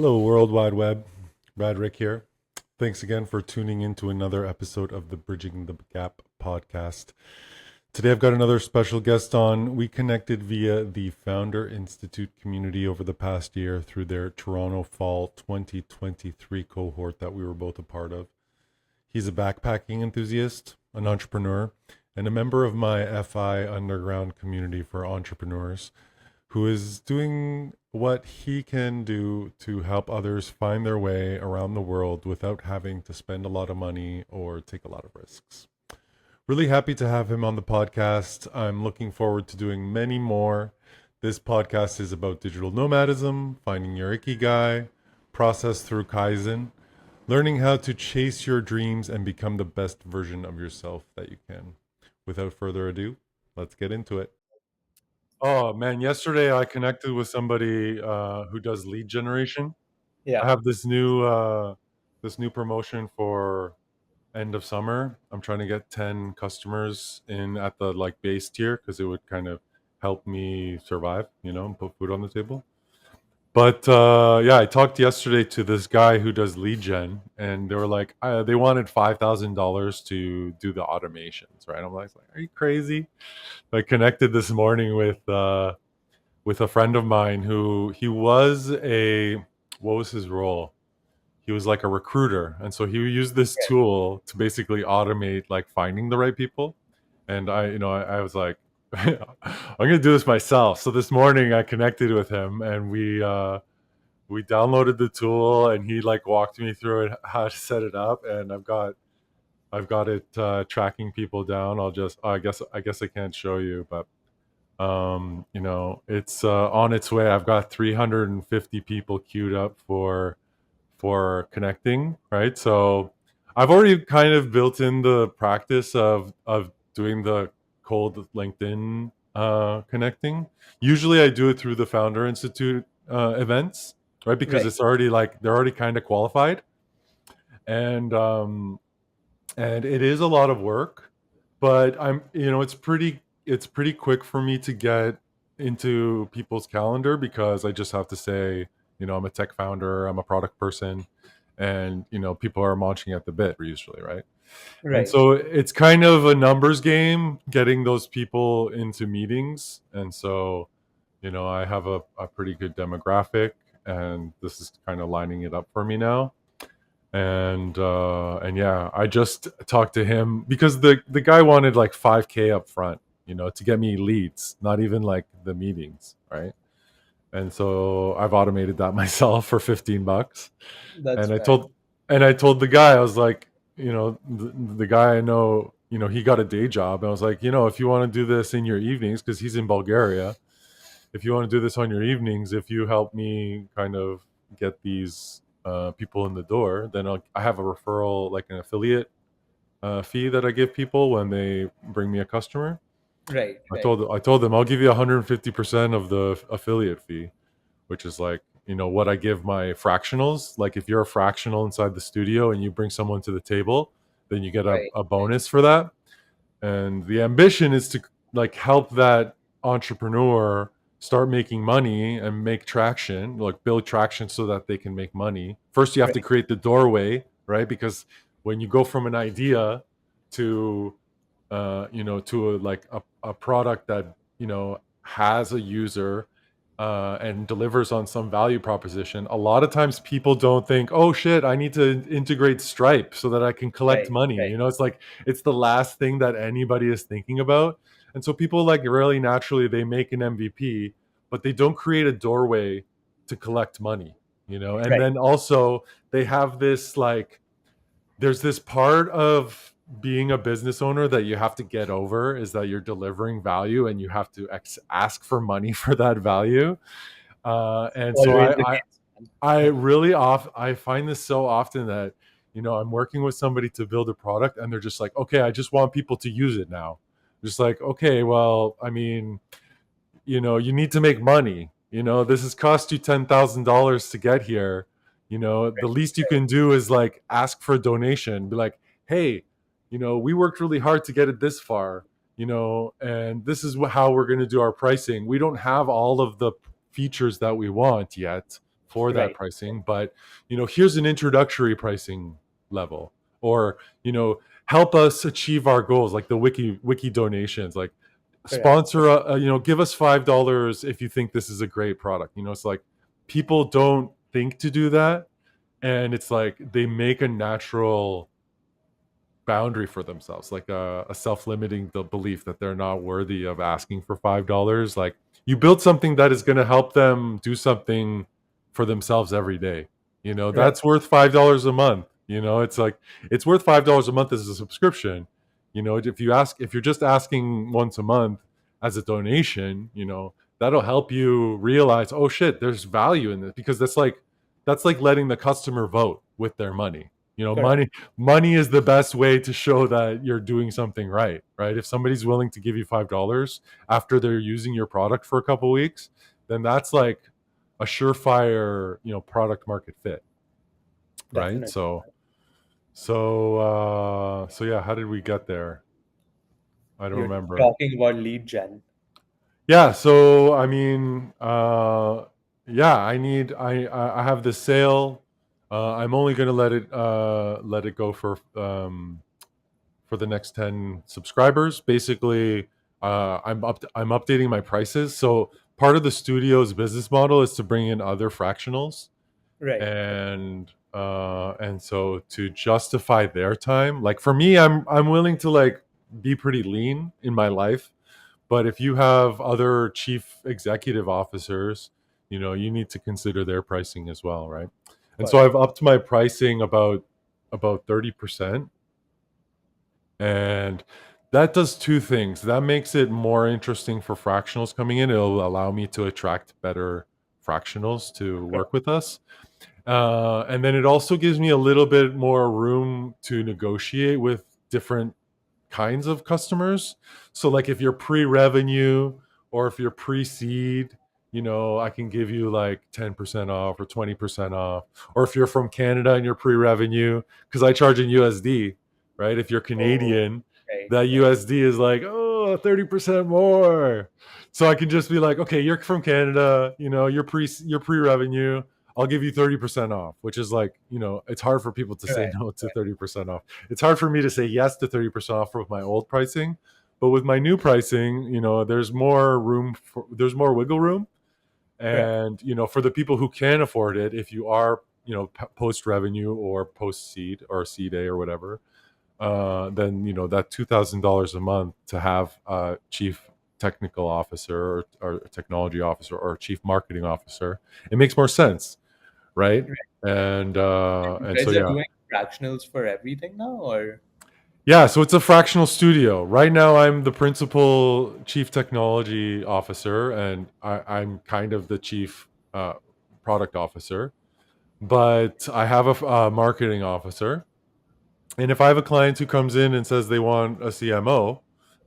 Hello, World Wide Web. Brad Rick here. Thanks again for tuning in to another episode of the Bridging the Gap podcast. Today I've got another special guest on. We connected via the Founder Institute community over the past year through their Toronto Fall 2023 cohort that we were both a part of. He's a backpacking enthusiast, an entrepreneur, and a member of my FI underground community for entrepreneurs who is doing what he can do to help others find their way around the world without having to spend a lot of money or take a lot of risks. Really happy to have him on the podcast. I'm looking forward to doing many more. This podcast is about digital nomadism, finding your ikigai, process through Kaizen, learning how to chase your dreams and become the best version of yourself that you can. Without further ado, let's get into it. Oh man, yesterday I connected with somebody who does lead generation. I Yeah. have this new promotion for end of summer. I'm trying to get 10 customers in at the like base tier because it would kind of help me survive, and put food on the table. But yeah, I talked yesterday to this guy who does lead gen, and they were like, they wanted $5,000 to do the automations, right? I'm like, are you crazy? I connected this morning with a friend of mine who he was a what was his role? He was like a recruiter, and so he used this tool to basically automate like finding the right people. And I was like, I'm gonna do this myself. So this morning I connected with him, and we downloaded the tool, and he like walked me through it, how to set it up, and I've got it tracking people down. I guess I can't show you, but it's on its way. I've got 350 people queued up for connecting, right? So I've already kind of built in the practice of doing the cold LinkedIn connecting. Usually I do it through the Founder Institute events, right? Because Right. it's already like they're already kind of qualified, and and it is a lot of work, but it's pretty quick for me to get into people's calendar because I just have to say, I'm a tech founder, I'm a product person, and people are launching at the bit usually, right? And Right. so it's kind of a numbers game getting those people into meetings. And so I have a pretty good demographic, and this is kind of lining it up for me now. And yeah, I just talked to him because the guy wanted like 5K up front, to get me leads, not even like the meetings, right? And so I've automated that myself for 15 bucks. That's And I fine. told and I told the guy, I was like, the guy I know, he got a day job. And I was like, if you want to do this in your evenings, because he's in Bulgaria, if you want to do this on your evenings, if you help me kind of get these people in the door, then I have a referral, like an affiliate fee that I give people when they bring me a customer. Right. I Right. told I told them I'll give you 150% of the affiliate fee, which is like what I give my fractionals. Like if you're a fractional inside the studio and you bring someone to the table, then you get a, Right. a bonus for that. And the ambition is to like help that entrepreneur start making money and make traction, like build traction so that they can make money. First you have to Right. create the doorway, right? Because when you go from an idea to to a product that has a user and delivers on some value proposition, a lot of times people don't think, oh shit, I need to integrate Stripe so that I can collect Right. money. Right. It's like it's the last thing that anybody is thinking about. And so people like really naturally they make an MVP, but they don't create a doorway to collect money, and Right. then also they have this like there's this part of being a business owner that you have to get over, is that you're delivering value and you have to ask for money for that value. And so Always I, the I case. I really I find this so often that I'm working with somebody to build a product and they're just like, okay, I just want people to use it now. Just like, okay, well, I mean, you need to make money. This has cost you $10,000 to get here. The least you can do is like ask for a donation. Be like, hey, we worked really hard to get it this far. And this is how we're going to do our pricing. We don't have all of the features that we want yet for that Right. pricing, but here's an introductory pricing level, or help us achieve our goals, like the wiki donations, like Correct. sponsor give us $5 if you think this is a great product. It's like people don't think to do that, and it's like they make a natural boundary for themselves, like a self-limiting belief that they're not worthy of asking for $5. Like, you build something that is going to help them do something for themselves every day. Right. That's worth $5 a month. It's like it's worth $5 a month as a subscription. If you're just asking once a month as a donation, that'll help you realize, oh shit, there's value in this, because that's like letting the customer vote with their money. Correct. Money is the best way to show that you're doing something right? If somebody's willing to give you $5 after they're using your product for a couple weeks, then that's like a surefire, product market fit, right? Definitely. So yeah, how did we get there? I don't You're remember. talking about lead gen. Yeah, so I mean, yeah, I have the sale. I'm only gonna let it go for the next 10 subscribers. Basically, I'm updating my prices. So part of the studio's business model is to bring in other fractionals, Right. and so to justify their time, like for me, I'm willing to like be pretty lean in my life, but if you have other chief executive officers, you need to consider their pricing as well, right? And so Got it. I've upped my pricing about 30%. And that does two things. That makes it more interesting for fractionals coming in. It'll allow me to attract better fractionals to Correct. work with us. And then it also gives me a little bit more room to negotiate with different kinds of customers. So, like, if you're pre-revenue or if you're pre-seed, I can give you like 10% off or 20% off. Or if you're from Canada and you're pre-revenue, because I charge in USD, right? If you're Oh, Canadian, right. that Right. USD is like, oh, 30% more. So I can just be like, okay, you're from Canada, you're pre-revenue. I'll give you 30% off, which is like, it's hard for people to say Right. no to 30% off. It's hard for me to say yes to 30% off with my old pricing, but with my new pricing, there's more wiggle room. Correct. And, for the people who can afford it, if you are, post revenue or post seed or seed A or whatever, then, that $2,000 a month to have a chief technical officer or technology officer or chief marketing officer, it makes more sense, right? Right. Right. And You so guys are yeah. doing fractionals for everything now, or Yeah, so it's a fractional studio. Right now, I'm the principal chief technology officer, and I'm kind of the chief product officer. But I have a marketing officer, and if I have a client who comes in and says they want a CMO,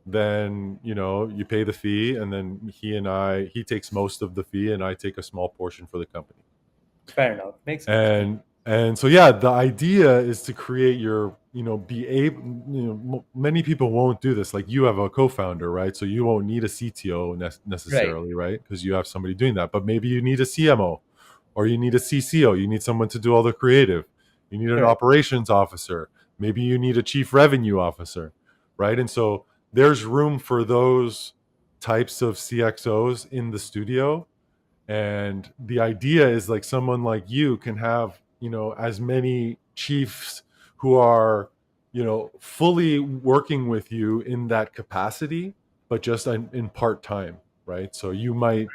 then you pay the fee, and then he takes most of the fee, and I take a small portion for the company. fair enough? Makes sense. And so yeah, the idea is to create your be able, many people won't do this. Like, you have a co-founder, right? So you won't need a CTO Right. necessarily, right? Because you have somebody doing that. But maybe you need a CMO, or you need a CCO. You need someone to do all the creative. You need an Correct. operations officer. Maybe you need a chief revenue officer, right? And so there's room for those types of CXOs in the studio. And the idea is, like, someone like you can have as many chiefs who are fully working with you in that capacity, but just in part time, right? So you might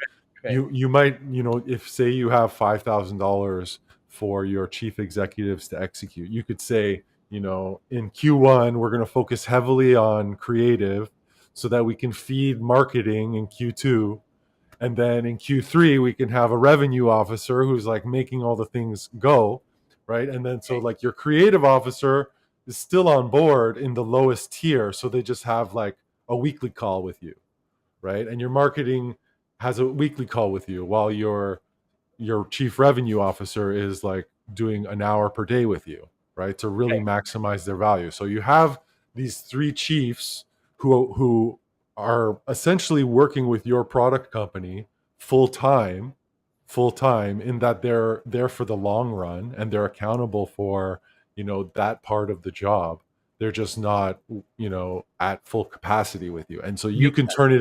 Right. you might if, say, you have $5,000 for your chief executives to execute, you could say, in Q1 we're going to focus heavily on creative so that we can feed marketing in Q2, and then in Q3 we can have a revenue officer who's like making all the things go, right? And then, so, like, your creative officer is still on board in the lowest tier, so they just have like a weekly call with you, right? And your marketing has a weekly call with you, while your chief revenue officer is like doing an hour per day with you, right? To really Right. maximize their value. So you have these three chiefs who are essentially working with your product company full time full time, in that they're there for the long run and they're accountable for, that part of the job. They're just not, at full capacity with you. And so you Makes can sense. turn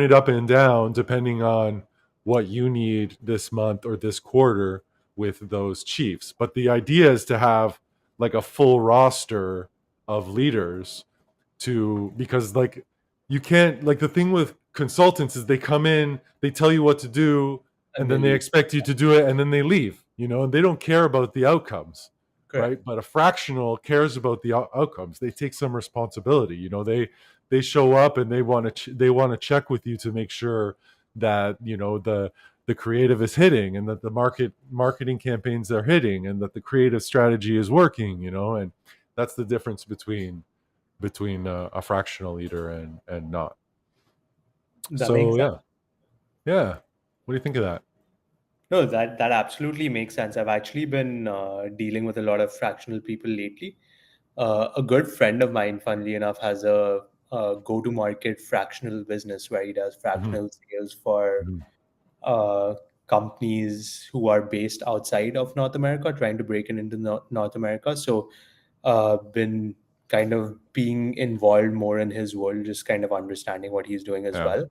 it up, and down depending on what you need this month or this quarter with those chiefs. But the idea is to have like a full roster of leaders, because like you can't, like, the thing with consultants is they come in, they tell you what to do, and And they then they leave. expect you to do it, and then they leave, and they don't care about the outcomes, Correct. right? But a fractional cares about the outcomes. They take some responsibility. They show up and they want to check with you to make sure that the creative is hitting, and that the marketing campaigns are hitting, and that the creative strategy is working. And that's the difference between a fractional leader and not. That makes So sense. yeah. What do you think of that? No, that absolutely makes sense. I've actually been dealing with a lot of fractional people lately. A good friend of mine, funnily enough, has a go-to-market fractional business where he does Hmm. fractional sales for Hmm. uh, companies who are based outside of North America, trying to break into North America. So, been kind of being involved more in his world, just kind of understanding what he's doing as Yeah. well.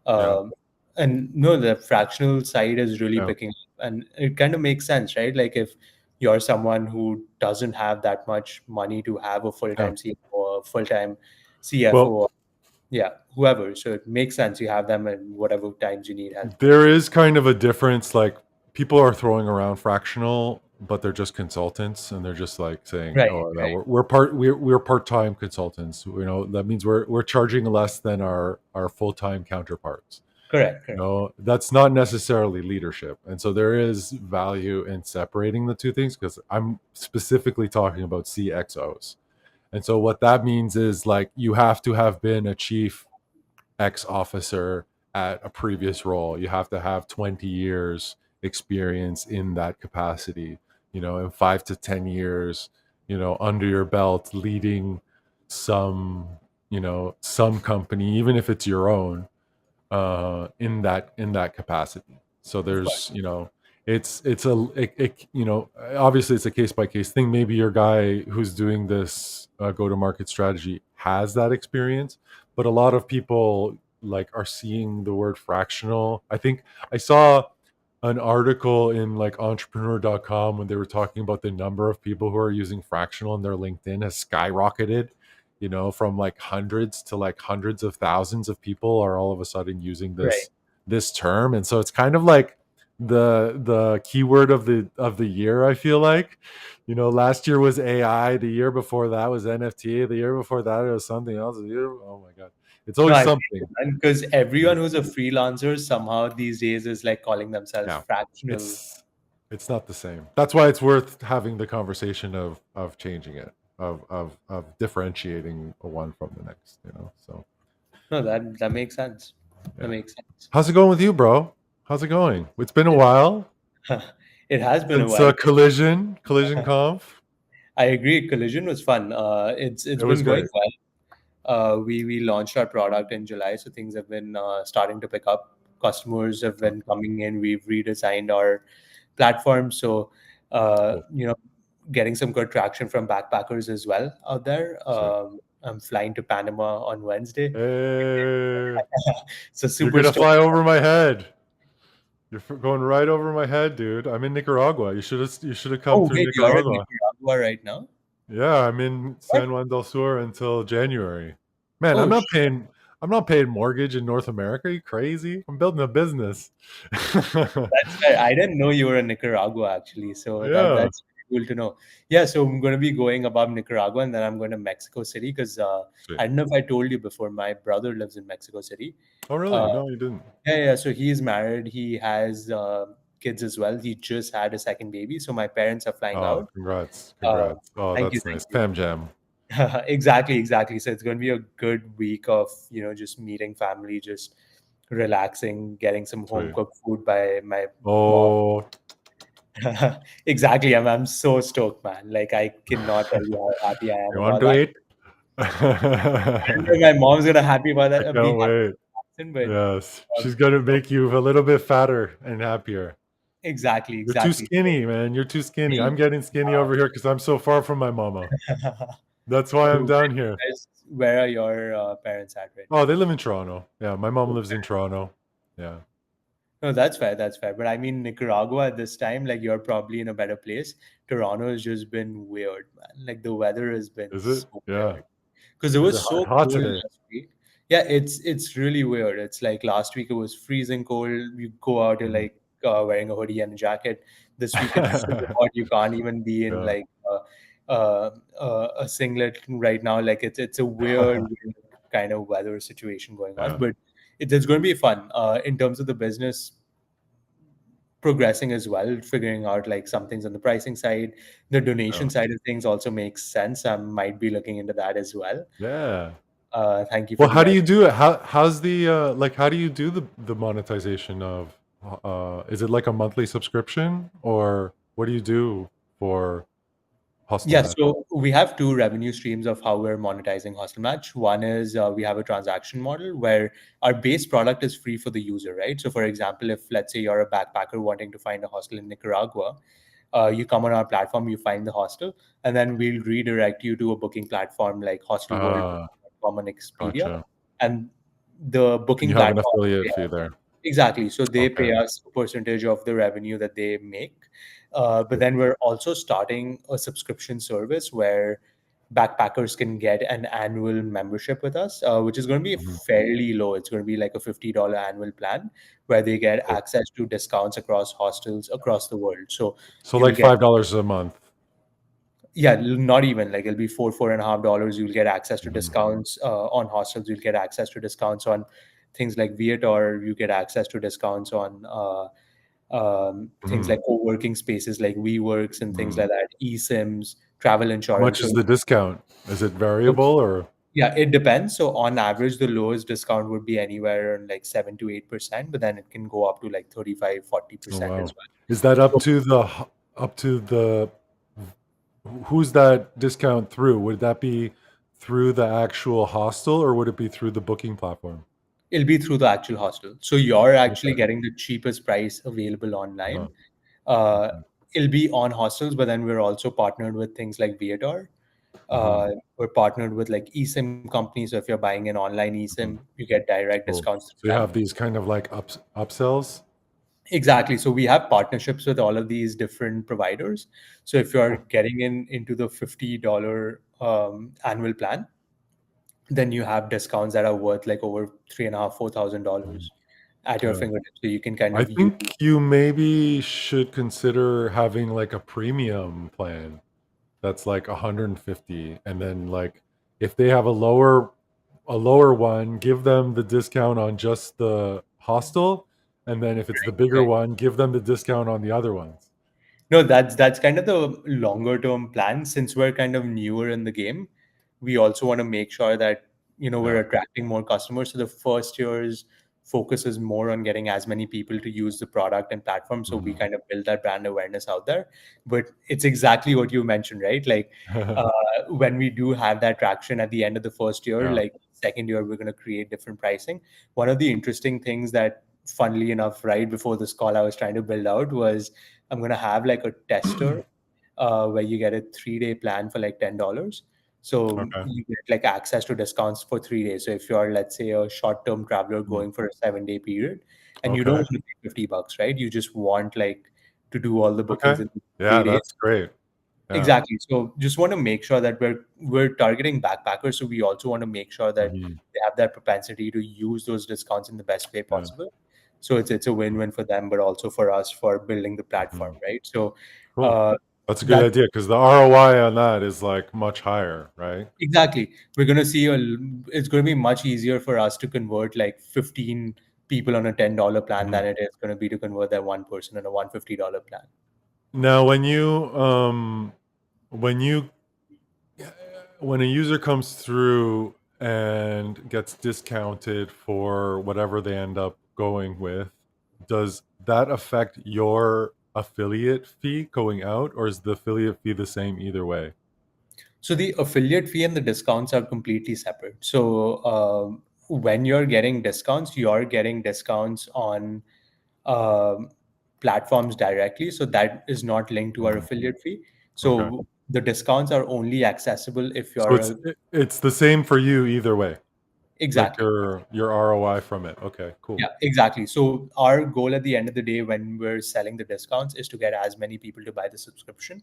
Yeah. Um, and no, the fractional side is really Yeah. picking up, and it kind of makes sense, right? Like if you're someone who doesn't have that much money to have a Yeah. full-time CFO or full-time Well, CFO, yeah, whoever. So it makes sense you have them in whatever times you need help. there is kind of a difference. Like, people are throwing around fractional, but they're just consultants, and they're just like saying, Right, "Oh, no, right. we're part-time consultants." That means we're charging less than our full-time counterparts. Correct, correct. That's not necessarily leadership. And so there is value in separating the two things, because I'm specifically talking about CXOs. And so what that means is, like, you have to have been a chief X officer at a previous role. You have to have 20 years experience in that capacity, and 5 to 10 years, under your belt, leading some, some company, even if it's your own, in that capacity. So Of course. there's, obviously it's a case by case thing. Maybe your guy who's doing this go to market strategy has that experience, but a lot of people, like, are seeing the word fractional. I think I saw an article in, like, entrepreneur.com, when they were talking about the number of people who are using fractional, and their LinkedIn has skyrocketed, from like hundreds to like hundreds of thousands of people are all of a sudden using Right. this term. And so it's kind of like the keyword of the year, I feel like. Last year was AI, the year before that was NFT, the year before that it was something else. Oh my god, it's No, always I feel something. it, because everyone who's a freelancer somehow these days is like calling themselves Yeah, fractional. it's not the same. That's why it's worth having the conversation of changing it, of differentiating one from the next. So No, that makes sense. That yeah. makes sense. How's it going with you, bro? How's it going? It's been a It while it has been a since while. collision conf. I agree. Collision was fun. It's It was been going great. well. We launched our product in July, so things have been starting to pick up. Customers have been coming in. We've redesigned our platform, so Cool. getting some good traction from backpackers as well out there. Sweet. I'm flying to Panama on Wednesday, Hey, so you're super gonna stoked. fly over my head. You're going right over my head, dude. I'm in Nicaragua. You should have come Oh through wait, you're in Nicaragua. Nicaragua right now? Yeah, I'm in What? San Juan del Sur until January. Man, I'm Oh, not paying. I'm not paying mortgage in North America. Are you crazy? I'm building a business. that's fair. I didn't know you were in Nicaragua actually, so Yeah. that's cool to know. Yeah, so I'm going to be going above Nicaragua, and then I'm going to Mexico City because Sweet. I don't know if I told you before. My brother lives in Mexico City. Oh, really? Uh, No, you didn't. yeah. So he's married. He has kids as well. He just had a second baby, so my parents are flying Oh, out. congrats. Uh, Congrats. Oh, thank you, that's thank nice. you. Fam jam. Exactly, exactly. So it's going to be a good week of just meeting family, just relaxing, getting some home Sweet. cooked food by my mom. Oh, Exactly. I'm so stoked, man. Like I cannot tell you how happy I am you want about to that. eat? I know I my mom's gonna happy about that. Be can't happy wait. but Yes, she's um, gonna make you a little bit fatter and happier. exactly, You're too exactly. skinny, man. You're too skinny. Me, I'm getting skinny over here because I'm so far from my mama. That's why I'm so down here. where are your parents at right Oh, they live in Toronto. Yeah, my mom now? lives in Toronto. Yeah. No, that's fair. That's fair. But I mean, Nicaragua at this time, like you're probably in a better place. Toronto has just been weird, man. Like the weather has been Is it? so Yeah. weird because it Is it was hot, so hot cold today? last week. Yeah, it's really weird. It's like last week it was freezing cold. You go out, you're Mhm. like wearing a hoodie and a jacket. This week it's so hot you can't even be in Yeah. like a singlet right now. Like it's a weird kind of weather situation going on, Yeah. but it's going to be fun. In terms of the business progressing as well, figuring out like some things on the pricing side. The Yeah. donation side of things also makes sense. I might be looking into that as well. Yeah. Thank you for Well, how the do idea. you do it? How's the like how do you do the monetization of is it like a monthly subscription or what do you do for Hostel Yeah, Match? so we have two revenue streams of how we're monetizing HostelMatch. One is we have a transaction model where our base product is free for the user, right? So, for example, if let's say you're a backpacker wanting to find a hostel in Nicaragua, you come on our platform, you find the hostel, and then we'll redirect you to a booking platform like Ah, hostelworld.com and Expedia. gotcha. And the And booking you have an platform affiliate fee there. exactly. So they Okay. pay us a percentage of the revenue that they make. But then we're also starting a subscription service where backpackers can get an annual membership with us, which is going to be Mhm. fairly low. It's going to be like a $50 annual plan where they get Cool. access to discounts across hostels across the world. So So you'll like get, $5 a month. yeah, not even like it'll be $4.5. You'll get access to Mhm. discounts on hostels. You'll get access to discounts on things like Viator. You get access to discounts on things Mhm. like co-working spaces like WeWorks and things Mhm. like that, eSIMs, travel How insurance. much is So, the discount? Is it so variable or? yeah, it depends. So on average, the lowest discount would be anywhere around like 7 to 8%, but then it can go up to like 35, Oh 40% as wow. Is that well. So up to the who's that discount through? Would that be through the actual hostel or would it be through the booking platform? it'll be through the actual hostel. So you're actually Okay. getting the cheapest price available Uh-huh. online. Uh, Okay. it'll be on hostels, but then we're also partnered with things like Viator. Mhm. We're partnered with like eSIM companies. So if you're buying an online eSIM, Mhm. you get direct Cool. discounts So through you them. have these kind of like upsells? Exactly. So we have partnerships with all of these different providers. So if you're Cool. getting into the $50 annual plan, then you have discounts that are worth like over three and a half, Mhm. $4,000 at your Yeah. fingertips. So you can kind I of use. think you maybe should consider having like a premium plan that's like 150 and then like if they have a lower one, give them the discount on just the hostel and then if it's the bigger Right. one, give them the discount on the other ones. No, that's kind of the longer term plan. Since we're kind of newer in the game, we also want to make sure that we're Yeah. attracting more customers. So the first year's focus is more on getting as many people to use the product and platform. So we Mhm. kind of build that brand awareness out there. But it's exactly what you mentioned, right? Like uh, when we do have that traction at the end of the first year, Yeah. like second year, we're going to create different pricing. One of the interesting things that, funnily enough, right before this call, I was trying to build out was I'm gonna have like a tester where you get a 3 day plan for like $10. So Okay. you get like access to discounts for 3 days. So if you're, let's say, a short-term traveler Mm. going for a 7 day period and you don't Okay. want to pay $50, right? You just want like to do all the bookings Okay. in Yeah, 3 days. that's great. Yeah. Exactly. So just want to make sure that we're targeting backpackers. So we also want to make sure that Mhm. they have that propensity to use those discounts in the best way Yeah. possible. So it's a win-win for them, but also for us for building the platform, Mhm. right? So Cool. uh, That's a good that idea because the ROI on that is like much higher, right? exactly we're gonna see it's going to be much easier for us to convert like 15 people on a $10 plan Mhm. than it is going to be to convert that one person on a $150 plan. Now, when you when a user comes through and gets discounted for whatever they end up going with, does that affect your affiliate fee going out, or is the affiliate fee the same either way? So the affiliate fee and the discounts are completely separate. So when you're getting discounts, you're getting discounts on um, platforms directly. So that is not linked to our affiliate fee. Okay. So the discounts are only accessible if So you're it's the same for you either way. Like exactly. your ROI from it. Okay, cool. Yeah, exactly. So our goal at the end of the day when we're selling the discounts is to get as many people to buy the subscription.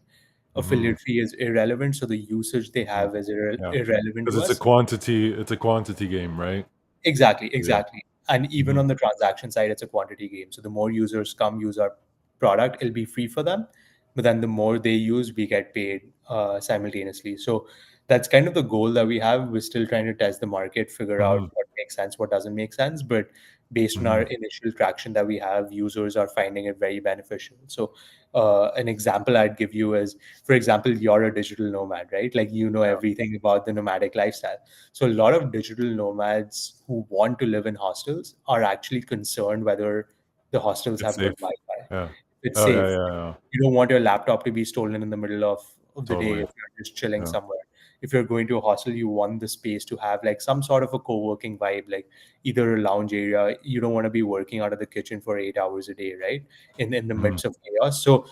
Hmm. Affiliate fee is irrelevant, so the usage they have is Yeah, irrelevant because to us. it's a quantity game, right? Exactly, Yeah. exactly. And even Hmm. on the transaction side, it's a quantity game. So the more users come use our product, it'll be free for them. But then the more they use, we get paid simultaneously. So that's kind of the goal that we have. We're still trying to test the market, figure Hmm. out what makes sense, what doesn't make sense. But based on our Hmm. initial traction that we have, users are finding it very beneficial. So an example I'd give you is, for example, you're a digital nomad, right? Like you know Yeah, everything about the nomadic lifestyle. So a lot of digital nomads who want to live in hostels are actually concerned whether the hostels it's have good safe. Wi-Fi. Yeah. It's Oh yeah, safe. yeah, yeah. You don't want your laptop to be stolen in the middle of the day Totally. if you're just chilling Yeah. somewhere. If you're going to a hostel, you want the space to have like some sort of a co-working vibe, like either a lounge area. You don't want to be working out of the kitchen for 8 hours a day, right? In the Hmm. midst of chaos. So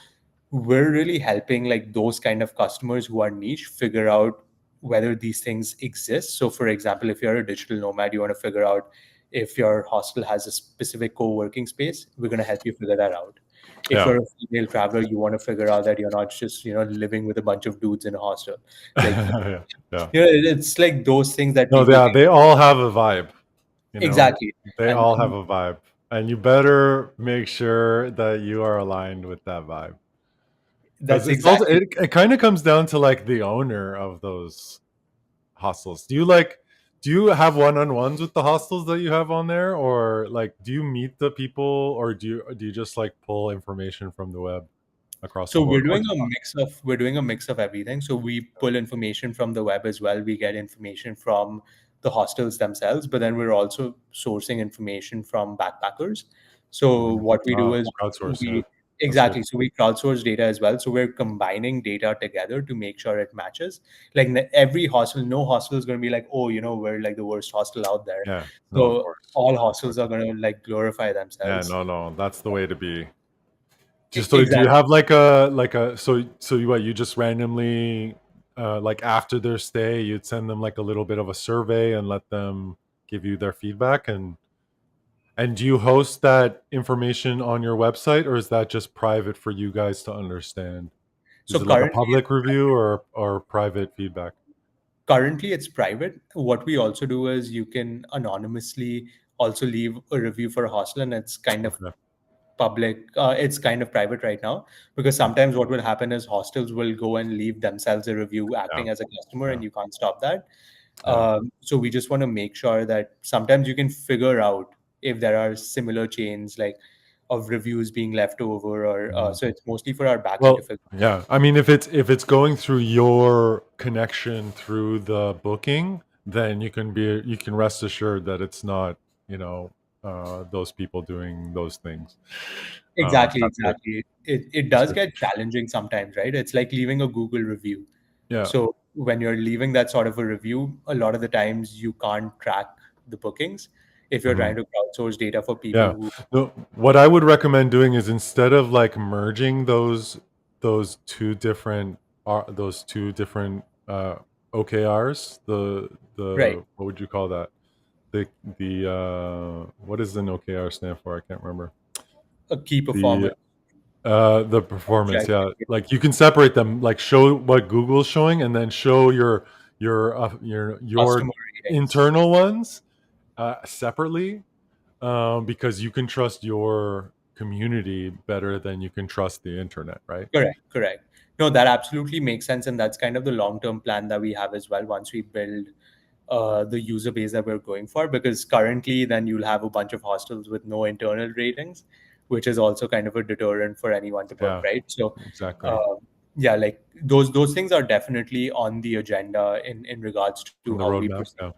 we're really helping like those kind of customers who are niche figure out whether these things exist. So for example, if you're a digital nomad, you want to figure out if your hostel has a specific co-working space, we're going to help you figure that out. If Yeah. you're a female traveler, you want to figure out that you're not just living with a bunch of dudes in a hostel. Like Yeah. Yeah. it's like those things that No, people yeah, get. they all have a vibe, you know. Exactly. They and, all have and a vibe. And you better make sure that you are aligned with that vibe. Because that's it's also exactly. it kind of comes down to like the owner of those hostels. Do you have one-on-ones with the hostels that you have on there, or like do you meet the people, or do you just like pull information from the web across the So board? we're doing a mix of everything. So we pull information from the web as well. We get information from the hostels themselves, but then we're also sourcing information from backpackers. So Mhm. what we do Ah, is crowdsource, yeah. we That's good. exactly so we crowdsource data as well. So we're combining data together to make sure it matches. Like every hostel, no hostel is going to be like, oh, we're like the worst hostel out there. Yeah. No, of So course. all Of course. hostels are going to like glorify Yeah, themselves. no, no. That's the way to be. Just so do you Exactly. have like a so you what you just randomly like after their stay you'd send them like a little bit of a survey and let them give you their feedback, and do you host that information on your website, or is that just private for you guys to understand? Is So it like a currently public review or private feedback? Currently, it's private. What we also do is you can anonymously also leave a review for a hostel, and it's kind of Okay. public. It's kind of private right now because sometimes what will happen is hostels will go and leave themselves a review Yeah. acting as a customer, Yeah. and you can't stop that. Yeah. So we just want to make sure that sometimes you can figure out if there are similar chains like of reviews being left over, or Mhm. so it's mostly for our backend to Well, figure. yeah. I mean, if it's going through your connection through the booking, then you can rest assured that it's not those people doing those things. Exactly, That's good. exactly. It That's does good. get challenging sometimes, right? It's like leaving a Google review. Yeah. So when you're leaving that sort of a review, a lot of the times you can't track the bookings if you're Mhm. trying to crowdsource data for people Yeah. who No, what I would recommend doing is instead of like merging those those two different OKRs, right, the what would you call that? The what does an OKR stand for? I can't remember. a key The performance the performance, objective yeah. Like you can separate them, like show what Google's showing, and then show your customer ratings. internal ones separately, because you can trust your community better than you can trust the internet, right? Correct, correct. No, that absolutely makes sense, and that's kind of the long-term plan that we have as well. Once we build the user base that we're going for, because currently then you'll have a bunch of hostels with no internal ratings, which is also kind of a deterrent for anyone to book, Yeah, right? So exactly. uh, yeah, like those things are definitely on the agenda in regards to On how the we roadmap, proceed.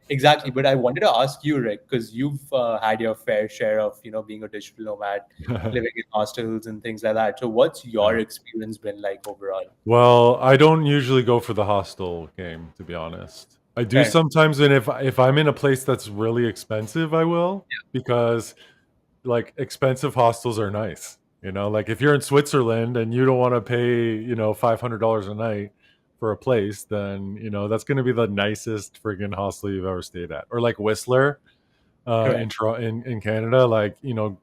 Exactly, but I wanted to ask you, Rick, because you've had your fair share of being a digital nomad, yeah. living in hostels and things like that. So what's your Yeah. experience been like overall? Well, I don't usually go for the hostel game, to be honest. I do Fair. sometimes, and if I'm in a place that's really expensive, I will, because like expensive hostels are nice. Like if you're in Switzerland and you don't want to pay, $500 a night for a place, then that's going to be the nicest friggin' hostel you've ever stayed at. Or like Whistler, Correct. in Canada, like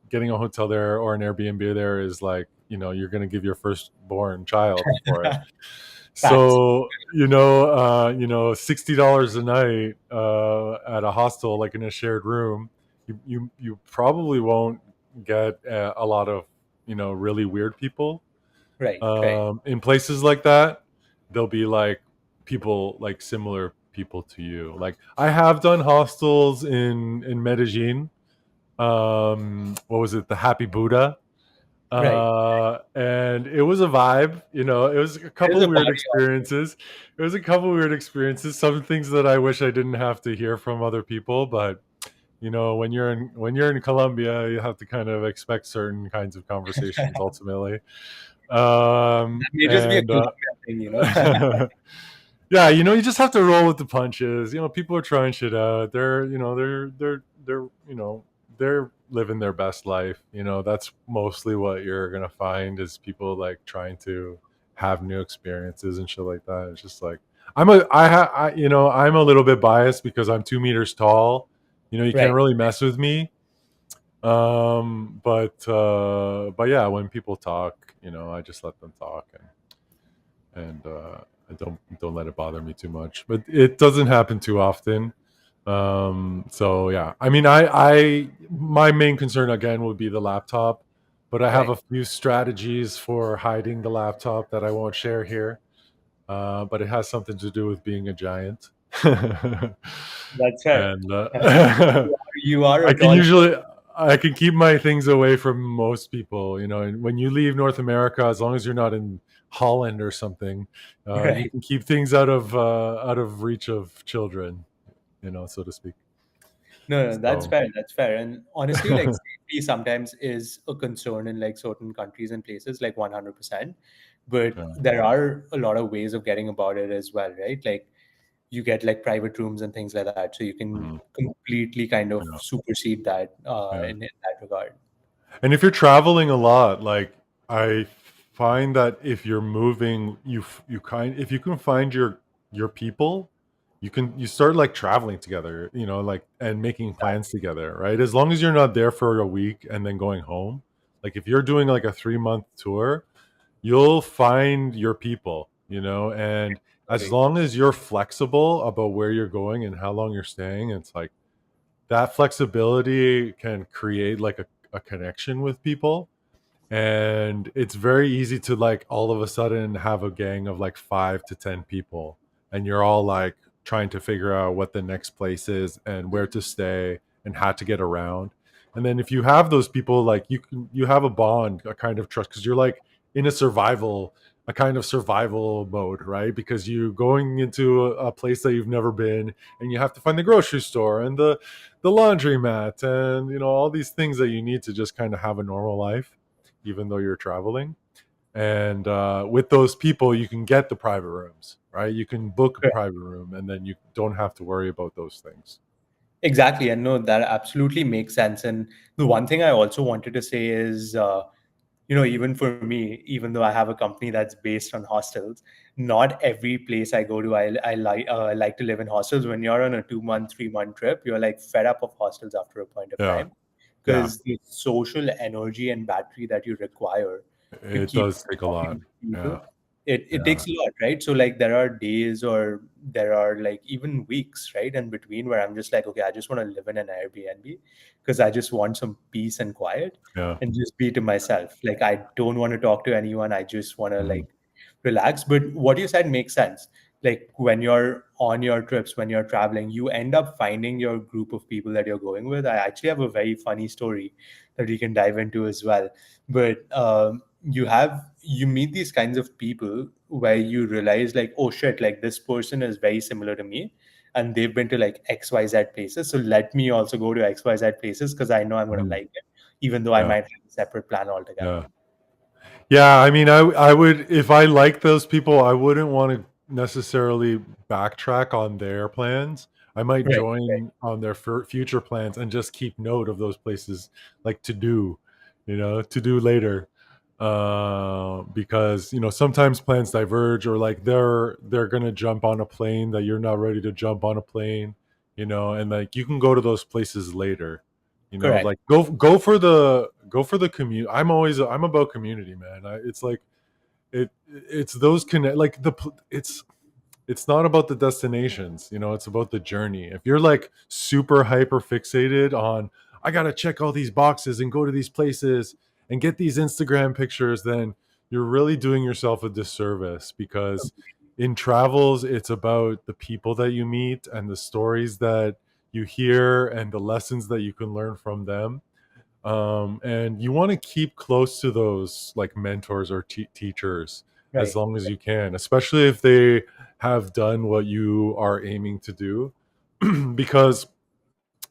getting a hotel there or an Airbnb there is like you're going to give your firstborn child for it. Facts. So $60 a night at a hostel, like in a shared room, you probably won't get a lot of really weird people. Right. Right. In places like that, there'll be like people, like similar people to you. Like I have done hostels in Medellin. What was it? The Happy Buddha. Right. And it was a vibe. It was a It is couple a weird party. experiences. It was a couple weird experiences. Some things that I wish I didn't have to hear from other people, but when you're in Colombia, you have to kind of expect certain kinds of conversations ultimately. That may just be a And Colombia thing, yeah, you just have to roll with the punches. People are trying shit out. They're living their best life. That's mostly what you're gonna find is people like trying to have new experiences and shit like that. It's just like I'm a little bit biased because I'm 2 meters tall. You can't Right. really mess with me. But yeah, when people talk, I just let them talk, and I don't let it bother me too much. But it doesn't happen too often. So yeah, I mean, I my main concern again would be the laptop, but I have Right. a few strategies for hiding the laptop that I won't share here. But it has something to do with being a giant. That's fair. And You are I a can tall. usually I can keep my things away from most people, and when you leave North America, as long as you're not in Holland or something, you Right. can keep things out of reach of children, so to speak. No, that's So fair. That's fair. And honestly, like safety sometimes is a concern in like certain countries and places, like 100%. But yeah. there are a lot of ways of getting about it as well, right? Like you get like private rooms and things like that. So you can Mhm. completely kind of Yeah. supersede that Yeah. in that regard. And if you're traveling a lot, like I find that if you're moving, if you can find your people, you start like traveling together, like and making plans together, right? As long as you're not there for a week and then going home. Like if you're doing like a 3-month tour, you'll find your people, and as Sorry. long as you're flexible about where you're going and how long you're staying, it's like that flexibility can create like a connection with people, and it's very easy to like all of a sudden have a gang of like 5 to 10 people, and you're all like trying to figure out what the next place is and where to stay and how to get around. And then if you have those people, like you have a bond, a kind of trust, because you're like in a kind of survival mode, right? Because you going into a place that you've never been, and you have to find the grocery store and the laundromat and all these things that you need to just kind of have a normal life even though you're traveling. And with those people, you can get the private rooms, right? You can book a private room, and then you don't have to worry about those things. Exactly. And no, that absolutely makes sense. And the one thing I also wanted to say is, even for me, even though I have a company that's based on hostels, not every place I go to, I like to live in hostels. When you're on a 2 month, 3 month trip, you're like fed up of hostels after a point of Yeah, time yeah, because the social energy and battery that you require to it keep does take a lot. talking to people, Yeah, it yeah. takes a lot, right? So like there are days or there are like even weeks, right, in between where I'm just like, okay, I just want to live in an Airbnb because I just want some peace and quiet Yeah. and just be to myself. Like I don't want to talk to anyone. I just want to Mhm. like relax. But what you said makes sense. Like when you're on your trips, when you're traveling, you end up finding your group of people that you're going with. I actually have a very funny story that we can dive into as well. But you meet these kinds of people where you realize like, oh shit, like this person is very similar to me and they've been to like XYZ places. So let me also go to XYZ places because I know I'm going to Mhm. like it, even though I Yeah, might have a separate plan altogether. yeah. Yeah, I mean, I would, if I like those people, I wouldn't want to. necessarily backtrack on their plans. I might Right. join on their future plans and just keep note of those places, like to do, to do later. Because sometimes plans diverge, or like they're gonna jump on a plane that you're not ready to jump on a plane, and like you can go to those places later. Correct. Like go for the community. I'm about community, man. It's like it's those connect like it's not about the destinations, it's about the journey. If you're like super hyper fixated on, I gotta check all these boxes and go to these places and get these Instagram pictures, then you're really doing yourself a disservice, because in travels it's about the people that you meet and the stories that you hear and the lessons that you can learn from them. And you want to keep close to those like mentors or teachers as Right. long as you can, especially if they have done what you are aiming to do. Because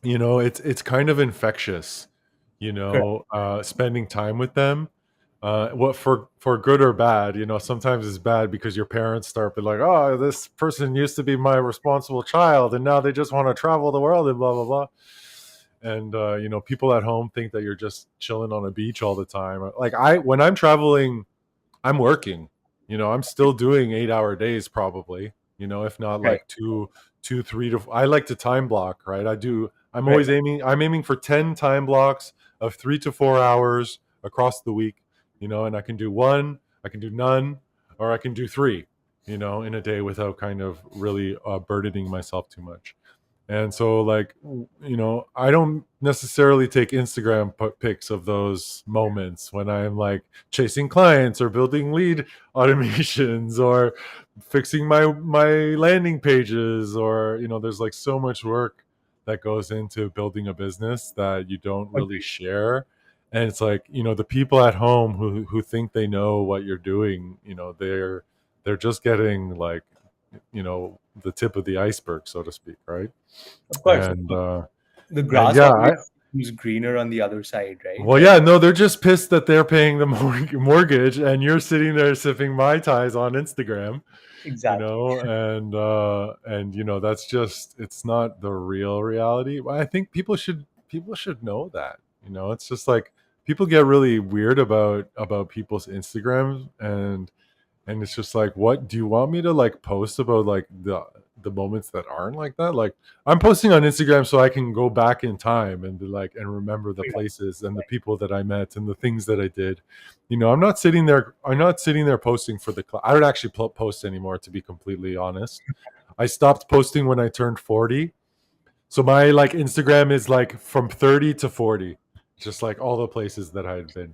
it's kind of infectious, Correct. spending time with them. What for good or bad, sometimes it's bad because your parents start be like, oh, this person used to be my responsible child and now they just want to travel the world and blah blah blah. And people at home think that you're just chilling on a beach all the time. Like when I'm traveling, I'm working. I'm still doing 8-hour days probably. If not Right. like two, 3 to. I like to time block, right? I do. I'm Right. always aiming. I'm aiming for 10 time blocks of 3 to 4 hours across the week. And I can do one, I can do none, or I can do three. In a day without kind of really burdening myself too much. And so, like, I don't necessarily take Instagram pics of those moments when I'm like chasing clients or building lead automations or fixing my landing pages, or there's like so much work that goes into building a business that you don't really Agreed. share. And it's like, the people at home who think they know what you're doing, they're just getting like, the tip of the iceberg, so to speak, right? Of course. And The and grass yeah, always seems greener on the other side, right? well, Like, yeah, no, they're just pissed that they're paying the mortgage, and you're sitting there sipping mai tais on Instagram, exactly. and that's just, it's not the real reality. But I think people should know that. It's just like people get really weird about people's Instagrams, and it's just like, what do you want me to like post about, like the moments that aren't like that? Like, I'm posting on Instagram so I can go back in time and be like, and remember the places and the people that I met and the things that I did. I'm not sitting there posting for I don't actually post anymore, to be completely honest. I stopped posting when I turned 40. So my like Instagram is like from 30 to 40, just like all the places that I had been.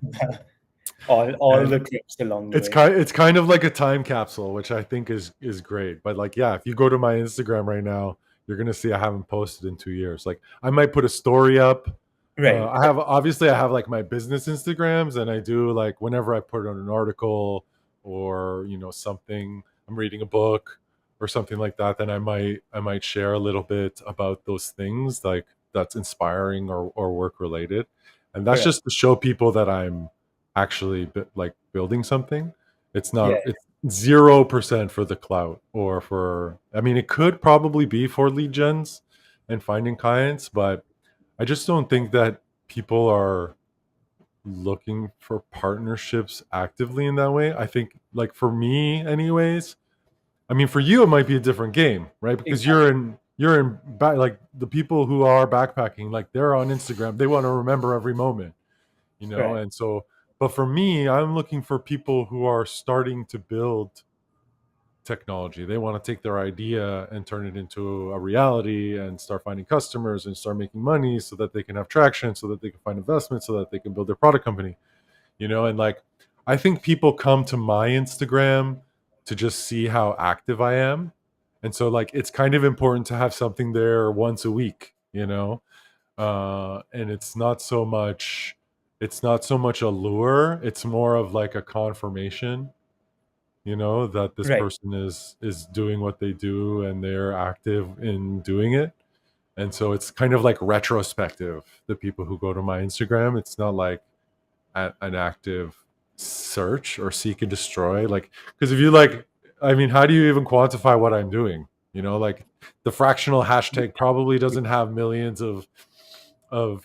All And the clips along the it's way. kind of like a time capsule, which I think is great. But like, yeah, if you go to my Instagram right now, you're gonna see I haven't posted in 2 years. Like, I might put a story up. Right. I have like my business Instagrams, and I do like whenever I put on an article, or something, I'm reading a book or something like that, then I might share a little bit about those things, like that's inspiring or work related. And that's Correct. just to show people that I'm actually like building something. It's Yeah. not, it's 0% for the clout, or for, I mean, it could probably be for lead gens and finding clients, but I just don't think that people are looking for partnerships actively in that way. I think, like, for me anyways, I mean, for you it might be a different game, right? Because Exactly. you're in like the people who are backpacking, like they're on Instagram, they want to remember every moment, Right. and so, but for me, I'm looking for people who are starting to build technology. They want to take their idea and turn it into a reality and start finding customers and start making money so that they can have traction, so that they can find investment, so that they can build their product company, and like, I think people come to my Instagram to just see how active I am. And so, like, it's kind of important to have something there once a week, and it's not so much a lure, it's more of like a confirmation, that this Right. person is doing what they do and they're active in doing it. And so it's kind of like retrospective, the people who go to my Instagram. It's not like an active search or seek and destroy, like, because if you like, I mean, how do you even quantify what I'm doing? You know, like the fractional hashtag probably doesn't have millions of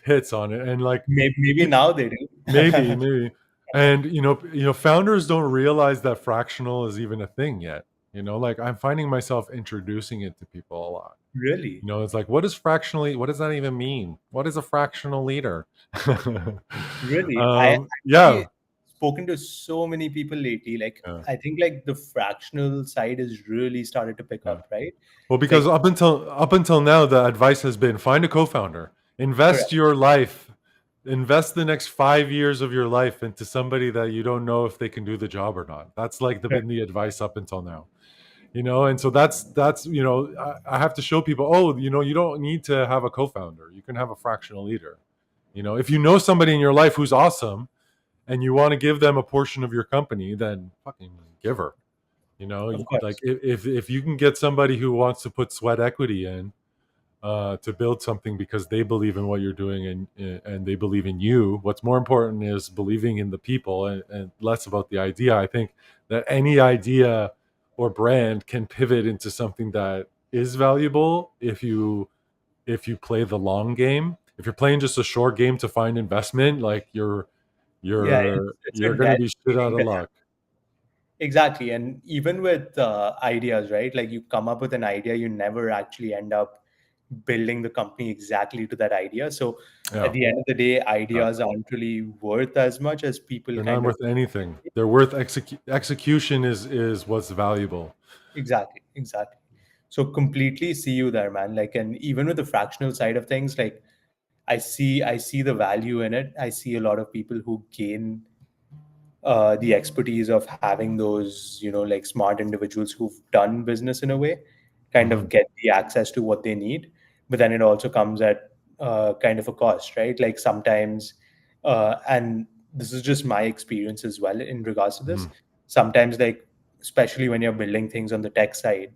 hits on it, and like Maybe now they do. maybe, and founders don't realize that fractional is even a thing yet. You know, like I'm finding myself introducing it to people a lot. Really, You know, it's like, what is fractionally? What does that even mean? What is a fractional leader? really. I Yeah, actually spoken to so many people lately. Like yeah. I think like the fractional side is really started to pick Yeah. up, right? Well, because Like up until now, the advice has been find a co-founder, invest correct, your life, invest the next 5 years of your life into somebody that you don't know if they can do the job or not. That's like correct. been the advice up until now. And so that's I have to show people, oh, you don't need to have a co-founder. You can have a fractional leader. If you know somebody in your life who's awesome and you want to give them a portion of your company, then fucking give her. Of Like course. if you can get somebody who wants to put sweat equity in to build something because they believe in what you're doing and they believe in you. What's more important is believing in the people and less about the idea. I think that any idea or brand can pivot into something that is valuable if you play the long game. If you're playing just a short game to find investment, like you're Yeah, you're it's a you're gonna dead be shit out waiting of to luck. exactly. And even with ideas, right? Like you come up with an idea, you never actually end up building the company exactly to that idea. So at Yeah. the end of the day, Yeah. ideas aren't really worth as much as people They're not kind of worth anything. They're worth execution is what's valuable. exactly, exactly. So completely see you there, man. Like, and even with the fractional side of things, like I see the value in it. I see a lot of people who gain the expertise of having those, like smart individuals who've done business in a way, kind Hmm. of get the access to what they need. But then it also comes at kind of a cost, right? Like sometimes, and this is just my experience as well in regards to this. Hmm. Sometimes, like, especially when you're building things on the tech side,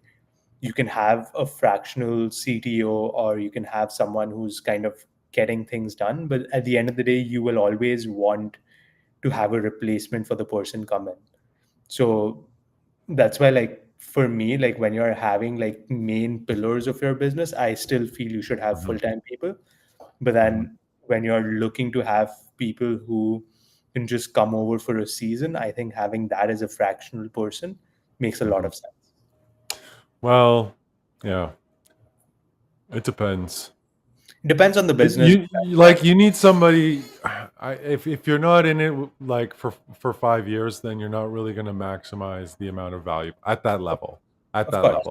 you can have a fractional CTO or you can have someone who's kind of getting things done. But at the end of the day, you will always want to have a replacement for the person come in. So that's why, like, for me, like when you're having like main pillars of your business, I still feel you should have Hmm. full-time people. But Hmm. then when you're looking to have people who can just come over for a season, I think having that as a fractional person makes a lot Hmm. of sense. Well, yeah, it depends. Depends on the business. You need somebody. If you're not in it like for 5 years, then you're not really going to maximize the amount of value at that level. At Of that course.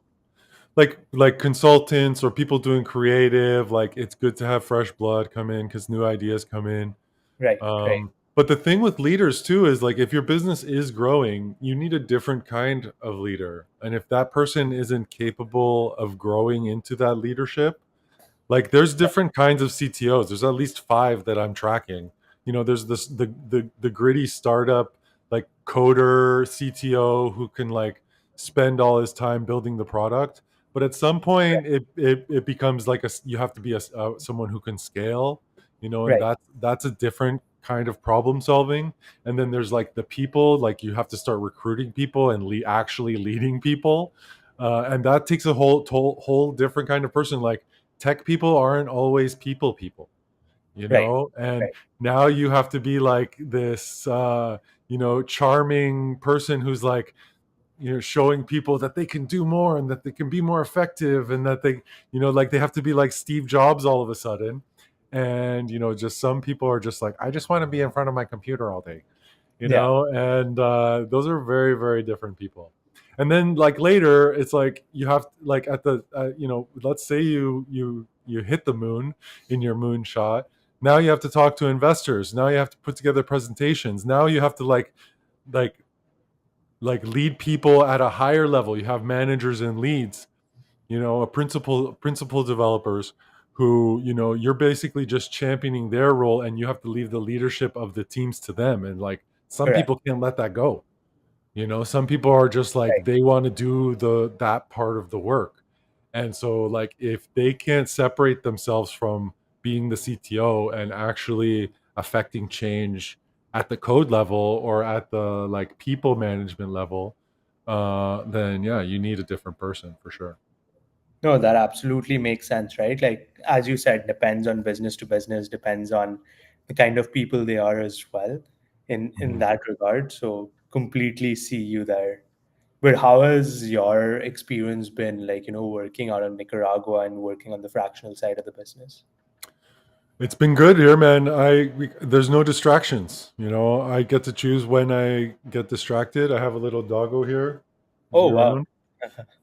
level, like consultants or people doing creative, like it's good to have fresh blood come in because new ideas come in. Right, right, But the thing with leaders too is like if your business is growing, you need a different kind of leader. And if that person isn't capable of growing into that leadership, like there's different kinds of CTOs. There's at least five that I'm tracking. There's the gritty startup like coder CTO who can like spend all his time building the product. But at some point, it becomes like you have to be someone who can scale, and right, that's a different kind of problem solving. And then there's like the people, like you have to start recruiting people and actually leading people, and that takes a whole different kind of person. Like tech people aren't always people, right, and right, now you have to be like this charming person who's like showing people that they can do more and that they can be more effective and that they like they have to be like Steve Jobs all of a sudden. And just some people are just like, I just want to be in front of my computer all day, yeah, and those are very, very different people. And then like later it's like you have like at the let's say you hit the moon in your moonshot. Now you have to talk to investors, now you have to put together presentations, now you have to like lead people at a higher level. You have managers and leads, a principal developers who you're basically just championing their role, and you have to leave the leadership of the teams to them. And like some correct, people can't let that go. Some people are just like right, they want to do that part of the work. And so like if they can't separate themselves from being the CTO and actually affecting change at the code level or at the like people management level, then yeah, you need a different person for sure. No, that absolutely makes sense, right? Like as you said, depends on business to business, depends on the kind of people they are as well in Mhm. that regard. So completely see you there. But how has your experience been like, working out of Nicaragua and working on the fractional side of the business? It's been good here, man. There's no distractions. I get to choose when I get distracted. I have a little doggo here. Is Oh, he wow. around?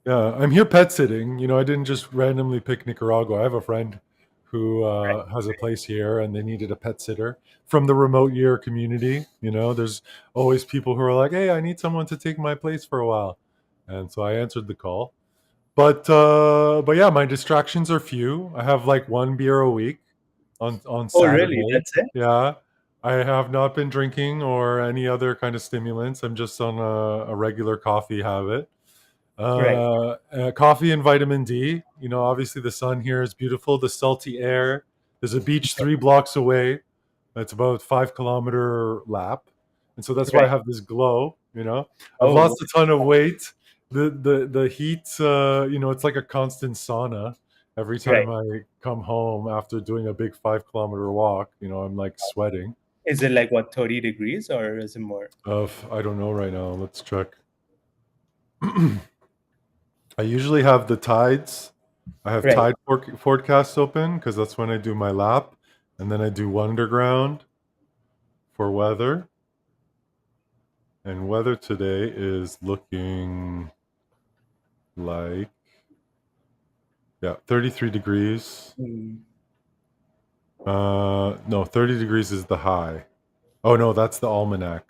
Yeah, I'm here pet sitting. I didn't just randomly pick Nicaragua. I have a friend who has a place here, and they needed a pet sitter from the remote year community. There's always people who are like, "Hey, I need someone to take my place for a while," and so I answered the call. But yeah, my distractions are few. I have like one beer a week on Oh, really? Saturday. That's it? Yeah, I have not been drinking or any other kind of stimulants. I'm just on a regular coffee habit. Right. Coffee and vitamin D. Obviously the sun here is beautiful. The salty air. There's a beach 3 blocks away. It's about 5 kilometer lap, and so that's why I Right. have this glow. I've Oh, lost a ton of weight. The heat. It's like a constant sauna. Every right. time I come home after doing a big 5 kilometer walk, I'm like sweating. Is it like what, 30 degrees or is it more? Of I don't know right now. Let's check. I usually have the tides. I have Right. tide forecasts open because that's when I do my lap, and then I do Wonderground for weather. And weather today is looking like, yeah, 33 degrees. Mm. No, 30 degrees is the high. Oh no, that's the almanac.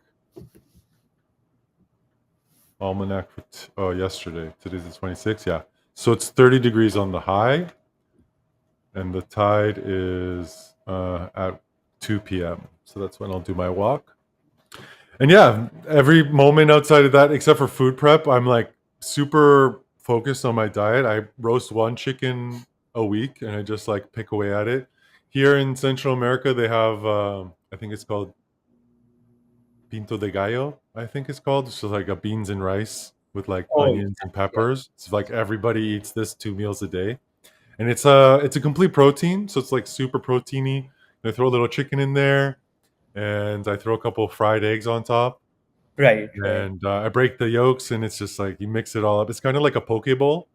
Almanac for yesterday. Today's the 26th. Yeah, so it's 30 degrees on the high, and the tide is at 2 p.m. So that's when I'll do my walk. And yeah, every moment outside of that, except for food prep, I'm like super focused on my diet. I roast one chicken a week and I just like pick away at it. Here in Central America, they have, I think it's called pinto de gallo, I think it's called. It's just like a beans and rice with like Oh, yeah. onions and peppers. It's like everybody eats this 2 meals a day. And it's a complete protein. So it's like super proteiny. And I throw a little chicken in there and I throw a couple of fried eggs on top, Right, right. and I break the yolks, and it's just like you mix it all up. It's kind of like a poke bowl,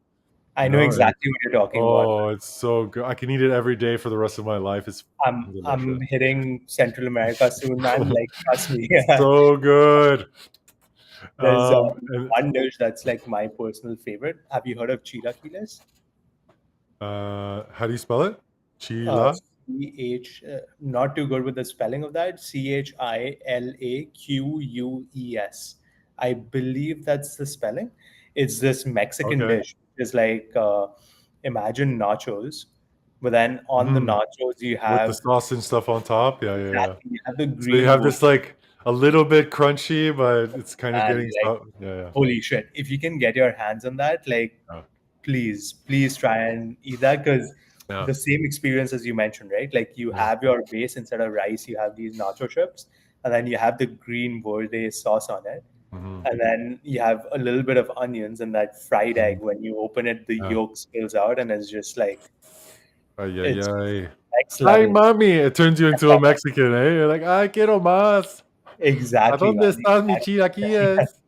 I know and exactly what you're talking about. oh, it's so good. I can eat it every day for the rest of my life. It's I'm delicious. hitting Central America soon, man. Like, trust me. It's so good. There's And one dish that's like my personal favorite. Have you heard of chilaquiles? how do you spell it? Uh, Chila. not too good with the spelling of that. Chilaqueus. I believe that's the spelling. It's this Mexican Okay. dish. It's like imagine nachos, but then on the Mhm. nachos you With the have sauce and stuff on top. Yeah, yeah, yeah. exactly you have the So you green have wood this like a little bit crunchy, but it's kind of and getting like stuff. Yeah, yeah. holy shit. If you can get your hands on that, like Yeah. please try and eat that because Yeah. the same experience as you mentioned, right? Like you Mhm. have your base instead of rice, you have these nacho chips, and then you have the green verde sauce on it, Mhm. and then you have a little bit of onions and that fried egg. Mhm. When you open it, the Yeah. yolk spills out, and it's just like Ay, ay, it's ay. next Ay, level. mami. It turns you into a Mexican, eh? You're like, ay, quiero más. ¿A Exactly, dónde man. están mis Exactly. chilaquiles?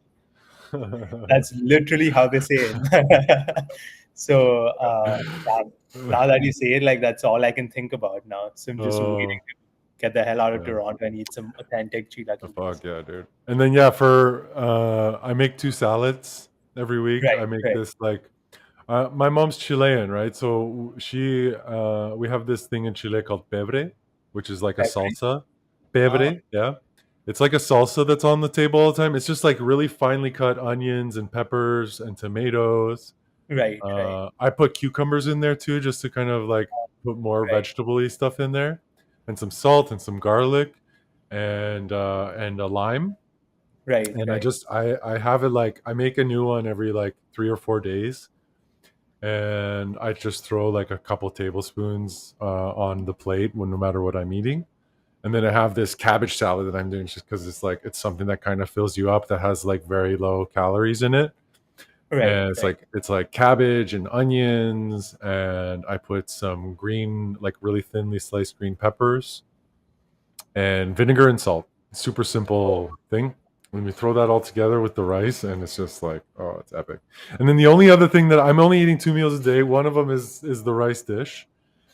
That's literally how they say it. So yeah, now that you say it, like that's all I can think about now. So I'm just waiting Oh, to get the hell out of yeah. Toronto and eat some authentic The chilaquiles. fuck, yeah, dude. And then, yeah, for I make 2 salads every week. Right, I make right. this like, my mom's Chilean, right? So we have this thing in Chile called pebre, which is like a Peppery. salsa. Ah, Pebre, yeah. It's like a salsa that's on the table all the time. It's just like really finely cut onions and peppers and tomatoes. right, right, I put cucumbers in there too, just to kind of like put more right, vegetable-y stuff in there, and some salt and some garlic, and a lime. right, And right, I have it like I make a new one every like 3 or 4 days, and I just throw like a couple tablespoons on the plate when no matter what I'm eating, And then I have this cabbage salad that I'm doing just because it's like it's something that kind of fills you up that has like very low calories in it. Right, And right. it's like cabbage and onions, and I put some green, like really thinly sliced green peppers and vinegar and salt. Super simple thing. When you throw that all together with the rice, and it's just like, oh, it's epic. And then the only other thing that I'm only eating 2 meals a day. One of them is the rice dish,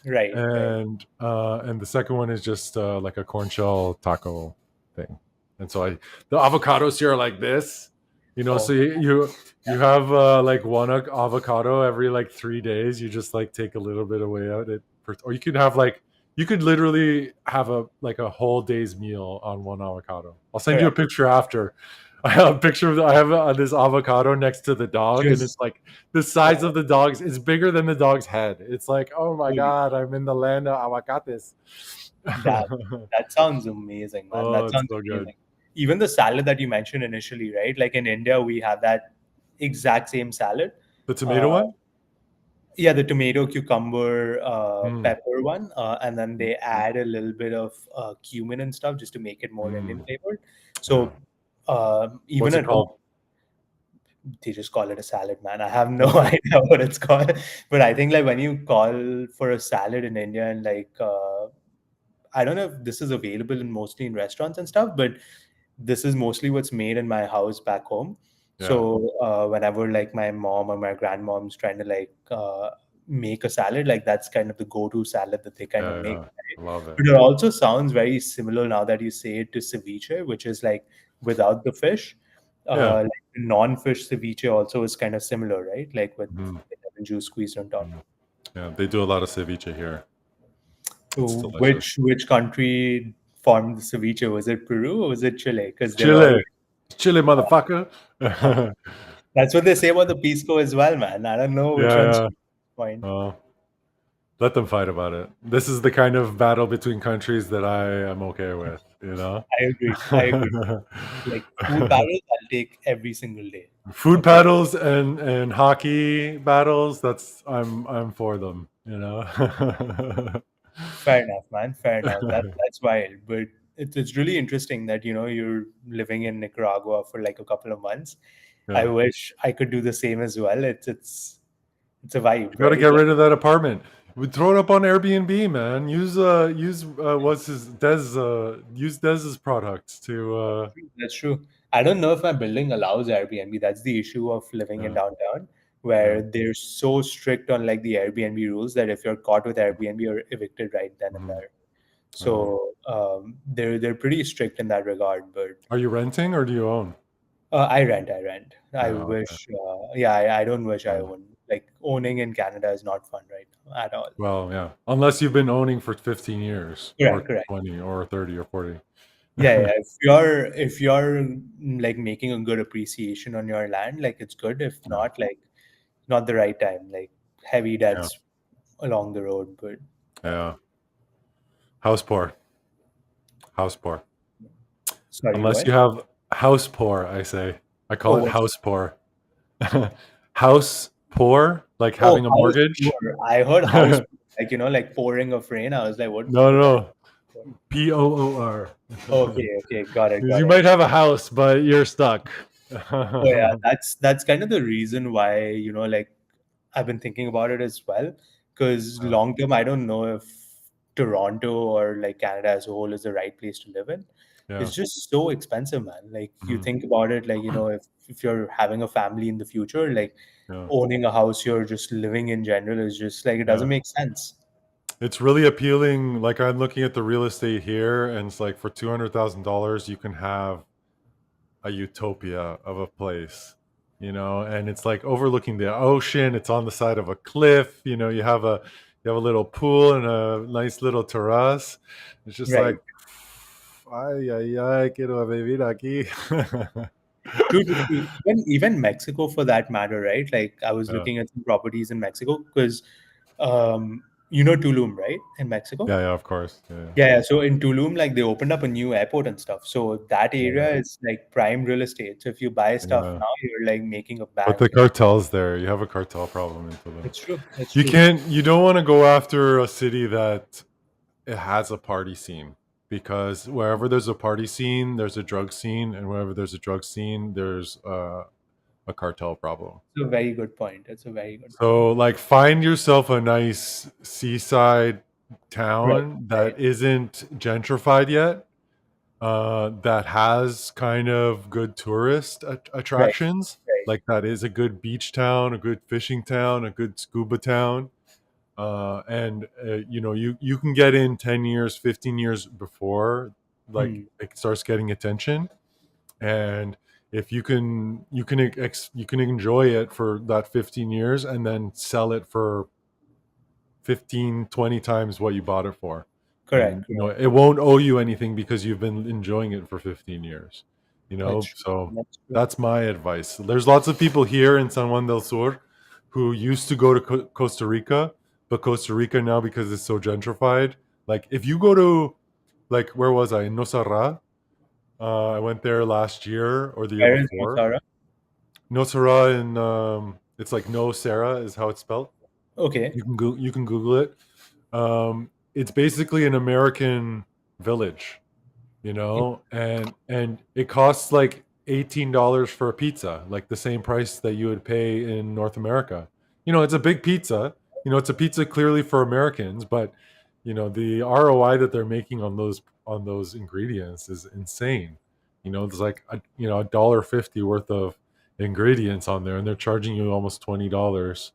Right, right. and the second one is just like a corn shell taco thing. And so the avocados here are like this, so Oh, you have like one avocado every like 3 days. You just like take a little bit away out it, or you could have like you could literally have a like a whole day's meal on one avocado. I'll send you a correct. picture after. I have a picture of I have this avocado next to the dog, and it's Just like the size oh, of the dog's is bigger than the dog's head. It's like, oh my holy god, I'm in the land of avocados. that that sounds amazing, man. Oh, That it's sounds so good. amazing. Even the salad that you mentioned initially, right? Like in India, we have that exact same salad. The tomato Uh, one? yeah, the tomato, cucumber, Mm. pepper one, and then they add a little bit of cumin and stuff just to make it more Indian Mm. flavored. Yeah. So even What's it at home, called? they just call it a salad, man. I have no idea what it's called, but I think like when you call for a salad in India and like I don't know if this is available in mostly in restaurants and stuff, but this is mostly what's made in my house back home. Yeah. So whenever like my mom or my grandmom's trying to like make a salad, like that's kind of the go-to salad that they kind of Yeah, make. yeah. Right? Love it. But it also sounds very similar now that you say it to ceviche, which is like without the fish. Yeah. Like non-fish ceviche also is kind of similar, right? Like with Mhm. the lemon juice squeezed on top. Mhm. Yeah, they do a lot of ceviche here. It's So delicious. which country formed the ceviche? Was it Peru or was it Chile? Because they're all Chile. Chile, motherfucker. Yeah, that's what they say about the Pisco as well, man. I don't know which one's yeah. point. Well, let them fight about it. This is the kind of battle between countries that I am okay with, you know? I agree. I agree. Like food battles, I'll take every single day Food of the week. battles and hockey battles, that's I'm for them, you know? Fair enough, man. Fair enough. That's wild. But it's really interesting that you're living in Nicaragua for like a couple of months. I Yeah. wish I could do the same as well. It's a vibe, You got to right? get Like rid of that apartment. We throw it up on Airbnb, man. Use what's his Des use Dez's products to that's true. I don't know if my building allows Airbnb. That's the issue of living in yeah, downtown, yeah. where they're so strict on like the Airbnb rules that if you're caught with Airbnb, you're evicted right then and Mhm. there. Uh, So they're pretty strict in that regard. But are you renting or do you own? I rent. I rent. I Yeah, okay. wish. Yeah, I don't wish I Yeah. own. Like owning in Canada is not fun right now at all. Well, yeah. Unless you've been owning for 15 years or Correct. Correct. 20 or 30 or 40. Yeah, yeah. If you're like making a good appreciation on your land, like it's good. If Yeah. not, like not the right time. Like heavy Yeah. debts along the road. But yeah. Yeah. House poor. House poor. Sorry, Unless what? you have house poor, I say. I call Oh, it what's house poor. House poor, like oh having a house mortgage. poor. I heard house like like pouring of rain. I was like, No, what kind no, POOR. of okay, okay, got it, Because got you it. might have a house, but you're stuck. Oh yeah, that's kind of the reason why, like I've been thinking about it as well. Because Yeah, long term, I don't know if Toronto or like Canada as a whole is the right place to live in. yeah, It's just so expensive, man. Like you mhm, think about it, like if you're having a family in the future, like yeah, owning a house here, just living in general is just like it yeah. doesn't make sense. It's really appealing. Like I'm looking at the real estate here, and it's like for $200,000, you can have a utopia of a place, and it's like overlooking the ocean. It's on the side of a cliff. You have a little pool and a nice little terrace. It's just like, Right. ay, ay, ay, quiero vivir aquí. True, true, true. Even Mexico for that matter, right? Like I was Yeah, looking at some properties in Mexico because Tulum, right? In Mexico. yeah, yeah, of course. Yeah, Yeah, yeah. So in Tulum, like they opened up a new airport and stuff. So that yeah, area is like prime real estate. So if you buy stuff yeah. now, you're like making a But the bank. cartel's there. You have a cartel problem in Tulum. It's true. It's You true. can't. You don't want to go after a city that it has a party scene because wherever there's a party scene, there's a drug scene, and wherever there's a drug scene, there's a cartel problem. It's a very good point. It's a very good point. So, like, find yourself a nice seaside Right, town right. that isn't gentrified yet, that has kind of good tourist Right, attractions. right. Like, that is a good beach town, a good fishing town, a good scuba town. And you know, you can get in 10 years, 15 years before, like, Hmm. it starts getting attention. And if you can enjoy it for that 15 years and then sell it for 15, 20 times what you bought it for. And Correct, you know, correct. it won't owe you anything because you've been enjoying it for 15 years, you That's know. true. So That's true. that's my advice. There's lots of people here in San Juan del Sur who used to go to Costa Rica, but Costa Rica now, because it's so gentrified, like, if you go to, like, where was I, in Nosara? I went there last year or the year Where is before. Nosara? Nosara, in it's like No Sarah is how it's spelled. Okay. You can Google it. It's basically an American village, you In- know, and it costs like $18 for a pizza, like the same price that you would pay in North America. You know, it's a big pizza. You know, it's a pizza clearly for Americans, but you know, the ROI that they're making on those ingredients is insane. You know, there's like $1.50 worth of ingredients on there, and they're charging you almost $20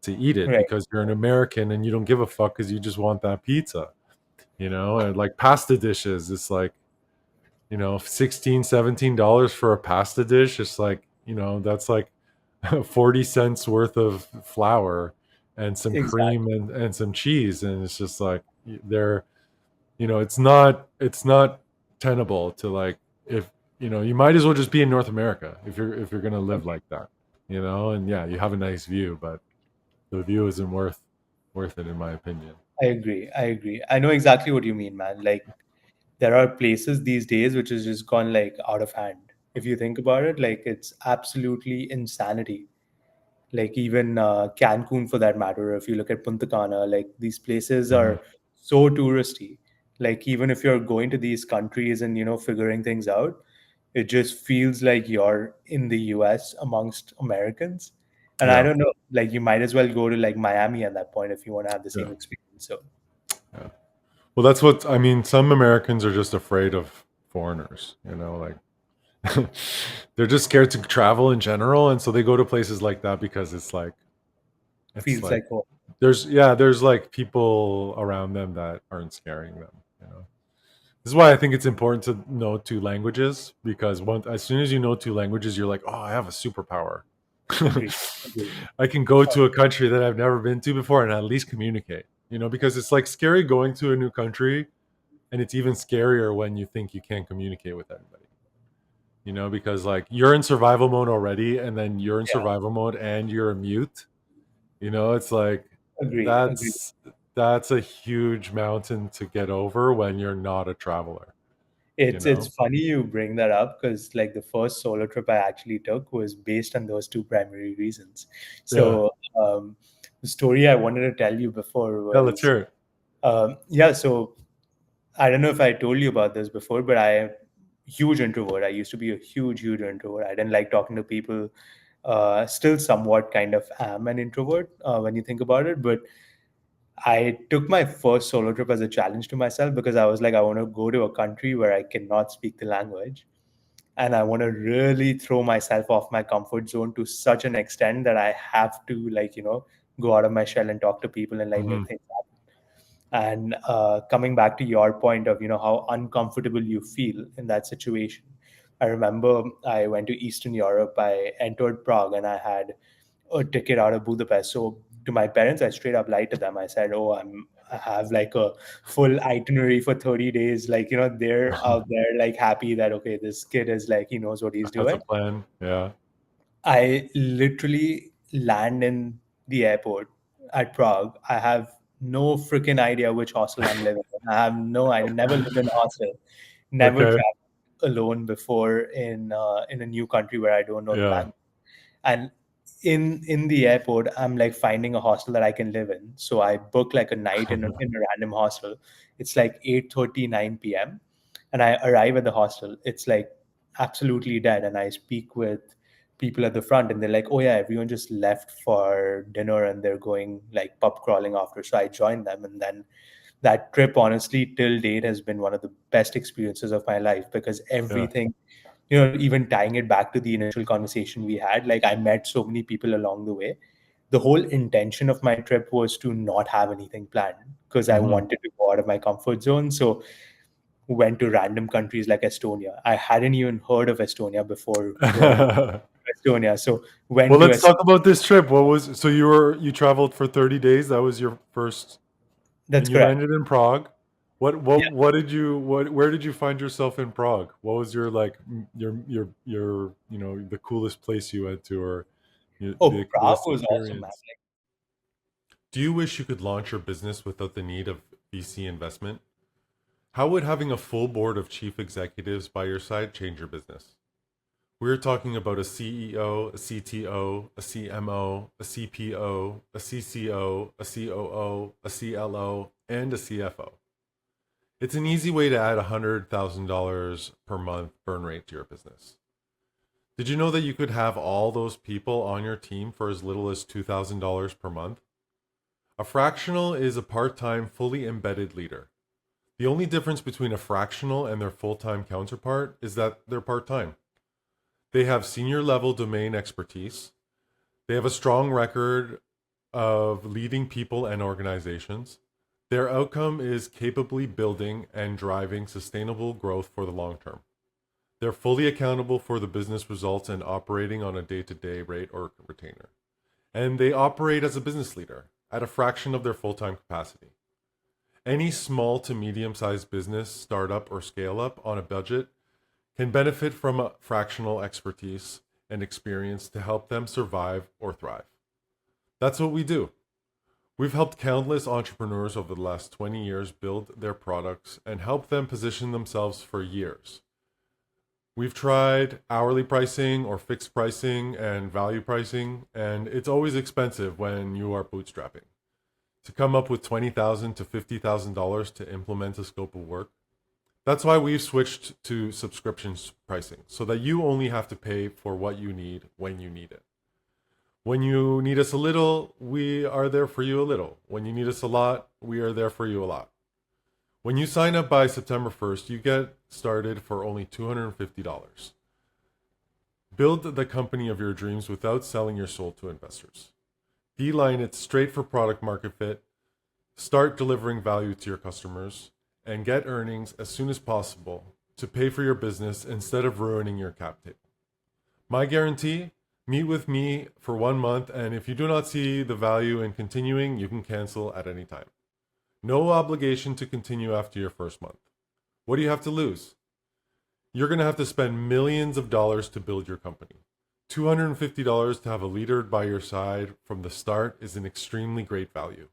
to eat it Right. because you're an American and you don't give a fuck because you just want that pizza. You know, and like pasta dishes, it's like, you know, 16, $17 for a pasta dish. It's like, you know, that's like 40 cents worth of flour and some cream Exactly. and some cheese. And it's just like, they're, you know, it's not tenable to, like, if, you know, you might as well just be in North America if you're going to live Okay. like that, you know. And yeah, you have a nice view, but the view isn't worth it, in my opinion. I agree. I agree. I know exactly what you mean, man. Like there are places these days which has just gone like out of hand. If you think about it, like it's absolutely insanity. Like even Cancun for that matter, if you look at Punta Cana, like these places Mhm. are so touristy. Like even if you're going to these countries and figuring things out, it just feels like you're in the US amongst Americans. And I Yeah, don't know, like you might as well go to like Miami at that point if you want to have the yeah, same experience. So yeah. Well, that's what I mean. Some Americans are just afraid of foreigners, you know, like they're just scared to travel in general, and so they go to places like that because it's feels like like home. there's like people around them that aren't scaring them, you know. This is why I think it's important to know two languages, because as soon as you know two languages, you're like, oh, I have a superpower. Agree. Agree. I can go to a country that I've never been to before and at least communicate, you know, because it's like scary going to a new country, and it's even scarier when you think you can't communicate with everybody, you know, because like you're in survival mode already, and then you're in Yeah. survival mode and you're a mute, you know. It's like Agree. Agree. that's a huge mountain to get over when you're not a traveler, you It's know. funny you bring that up because like the first solo trip I actually took was based on those two primary reasons. Yeah, So the story I wanted to tell you before yeah, let's was hear it. yeah. So I don't know if I told you about this before, but I am huge introvert. I used to be a huge introvert. I didn't like talking to people. Still somewhat kind of am an introvert when you think about it, but I took my first solo trip as a challenge to myself because I was like, I want to go to a country where I cannot speak the language. And I want to really throw myself off my comfort zone to such an extent that I have to, like, go out of my shell and talk to people and like Hmm. make things happen. And coming back to your point of, how uncomfortable you feel in that situation. I remember I went to Eastern Europe. I entered Prague and I had a ticket out of Budapest. So to my parents, I straight up lied to them. I said, "Oh, I have like a full itinerary for 30 days." Like, they're out there like happy that okay, this kid is like he knows what he's That's a doing. plan. Yeah. I literally land in the airport at Prague. I have no freaking idea which hostel I'm living in. I have no idea. Never lived in a hostel. Never Okay. traveled alone before in a new country where I don't know the Yeah. language. And in the airport, I'm like finding a hostel that I can live in. So I book like a night in a random hostel. It's like 8:30, 9 p.m. And I arrive at the hostel. It's like absolutely dead. And I speak with people at the front and they're like, oh yeah, everyone just left for dinner and they're going like pub crawling after. So I joined them. And then that trip, honestly, till date has been one of the best experiences of my life because Yeah. everything, even tying it back to the initial conversation we had, like I met so many people along the way. The whole intention of my trip was to not have anything planned because I Hmm. wanted to go out of my comfort zone. So went to random countries like Estonia. I hadn't even heard of Estonia before going Well, to Estonia. So went to let's talk about this trip. So you traveled for 30 days. That was your first, and That's you correct. landed in Prague. Yeah. What did you where did you find yourself in Prague? What was your like your the coolest place you went to, or the Oh, Prague coolest was awesome, man. experience? Do you wish you could launch your business without the need of VC investment? How would having a full board of chief executives by your side change your business? We're talking about a CEO, a CTO, a CMO, a CPO, a CCO, a COO, a CLO, and a CFO. It's an easy way to add $100,000 per month burn rate to your business. Did you know that you could have all those people on your team for as little as $2,000 per month? A fractional is a part time, fully embedded leader. The only difference between a fractional and their full time counterpart is that they're part time. They have senior level domain expertise. They have a strong record of leading people and organizations. Their outcome is capably building and driving sustainable growth for the long term. They're fully accountable for the business results and operating on a day to day rate or retainer. And they operate as a business leader at a fraction of their full time capacity. Any small to medium sized business, startup, or scale up on a budget can benefit from a fractional expertise and experience to help them survive or thrive. That's what we do. We've helped countless entrepreneurs over the last 20 years build their products and help them position themselves for years. We've tried hourly pricing or fixed pricing and value pricing, and it's always expensive when you are bootstrapping. To come up with $20,000 to $50,000 to implement a scope of work. That's why we've switched to subscription pricing, so that you only have to pay for what you need when you need it. When you need us a little, we are there for you a little. When you need us a lot, we are there for you a lot. When you sign up by September 1st, you get started for only $250. Build the company of your dreams without selling your soul to investors. Beeline it straight for product market fit. Start delivering value to your customers and get earnings as soon as possible to pay for your business instead of ruining your cap table. My guarantee, meet with me for 1 month, and if you do not see the value in continuing, you can cancel at any time. No obligation to continue after your first month. What do you have to lose? You're going to have to spend millions of dollars to build your company. $250 to have a leader by your side from the start is an extremely great value.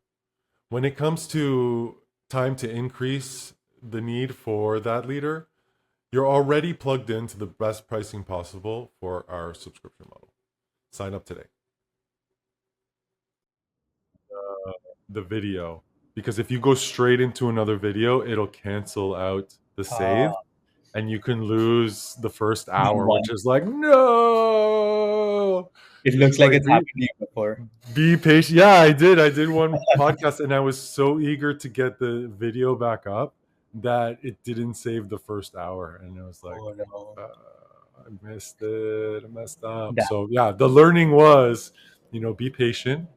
When it comes to time to increase the need for that leader, you're already plugged into the best pricing possible for our subscription model. Sign up today. The video, because if you go straight into another video, it'll cancel out the save Uh, and you can lose the first the hour, which one. is like, no. It It's looks like like, it's happened to you before. be patient. Yeah, I did one podcast and I was so eager to get the video back up that it didn't save the first hour, and I was like, Oh no. uh, I missed it, I messed up. Yeah, So yeah, the learning was, be patient,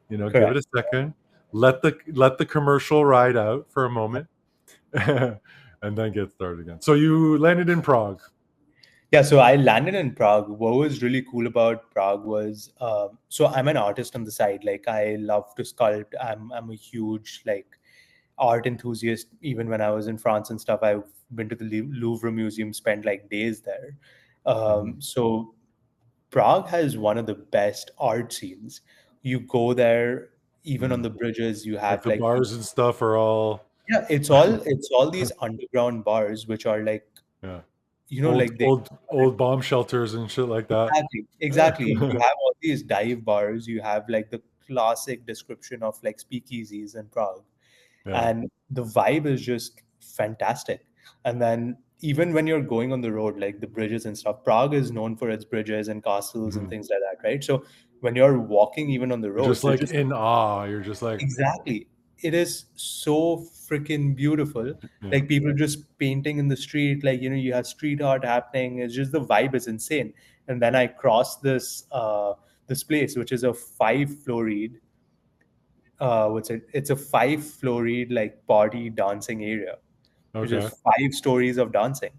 give it correct. a second, let the commercial ride out for a moment, and then get started again. So you landed in Prague. Yeah, so I landed in Prague. What was really cool about Prague was, so I'm an artist on the side. Like I love to sculpt. I'm a huge like art enthusiast. Even when I was in France and stuff, I've been to the Louvre Museum, spent like days there. Mhm. So Prague has one of the best art scenes. You go there, even on Mm. the bridges, you Like have the like bars and stuff are all yeah, it's all these underground bars which are like yeah. Old like they old bomb shelters and shit like that. exactly. You have all these dive bars. You have like the classic description of like speakeasies in Prague, Yeah. and the vibe is just fantastic. And then even when you're going on the road, like the bridges and stuff, Prague is known for its bridges and castles and Mhm. things like that, right? So when you're walking even on the You're just roads, it's like just in awe. You're just like, exactly. It is so freaking beautiful. yeah. Like people just painting in the street, like you have street art happening. It's just the vibe is insane. And then I crossed this place, which is a five-floored what's it? It's a five-floored like party dancing area, which is Okay. 5 stories of dancing.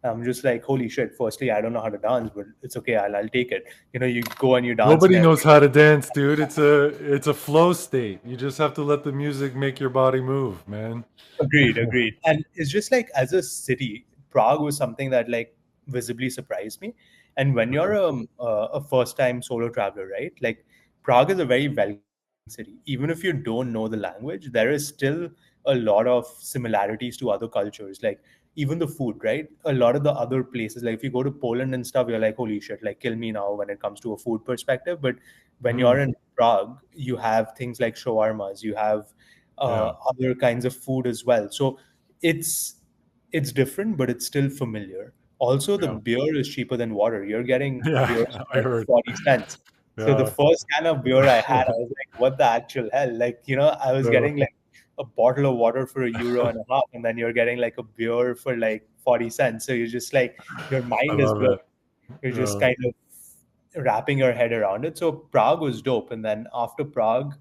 I'm just like, holy shit. Firstly, I don't know how to dance, but it's okay. I'll take it. You go and you dance and Nobody knows everything. how to dance, dude. It's a flow state. You just have to let the music make your body move, man. Agreed, agreed. And it's just like as a city, Prague was something that like visibly surprised me. And when you're Okay. a first-time solo traveler, right? Like Prague is a very welcoming city. Even if you don't know the language, there is still a lot of similarities to other cultures. Like even the food, right? A lot of the other places, like if you go to Poland and stuff, you're like, holy shit, like kill me now when it comes to a food perspective. But when you're Mm, in Prague, you have things like shawarmas, you have yeah. other kinds of food as well. So it's it's different, but it's still familiar. Also, the Yeah. beer is cheaper than water. You're getting beers Yeah. for I like heard. 40 cents. So the Yeah. first can of beer I had, I was like, what the actual hell? Like, I was Yeah. getting like a bottle of water for €1.50, and then you're getting like a beer for like 40 cents. So you're just like, your I mind is love blown. it. You're just Yeah. kind of wrapping your head around it. So Prague was dope, and then after Prague,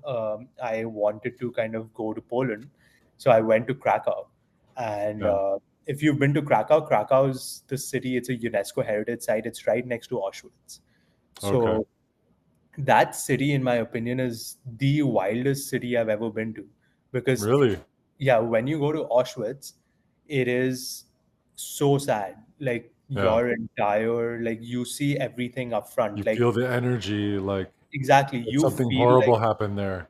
I wanted to kind of go to Poland, so I went to Krakow. And Yeah. if you've been to Krakow, Krakow is the city. It's a UNESCO heritage site. It's right next to Auschwitz. Okay. So that city, in my opinion, is the wildest city I've ever been to, because Really? yeah, when you go to Auschwitz, it is so sad. Like Yeah. your entire, like you see everything up You front. Like feel the energy, like exactly, that you something feel like horrible happened there.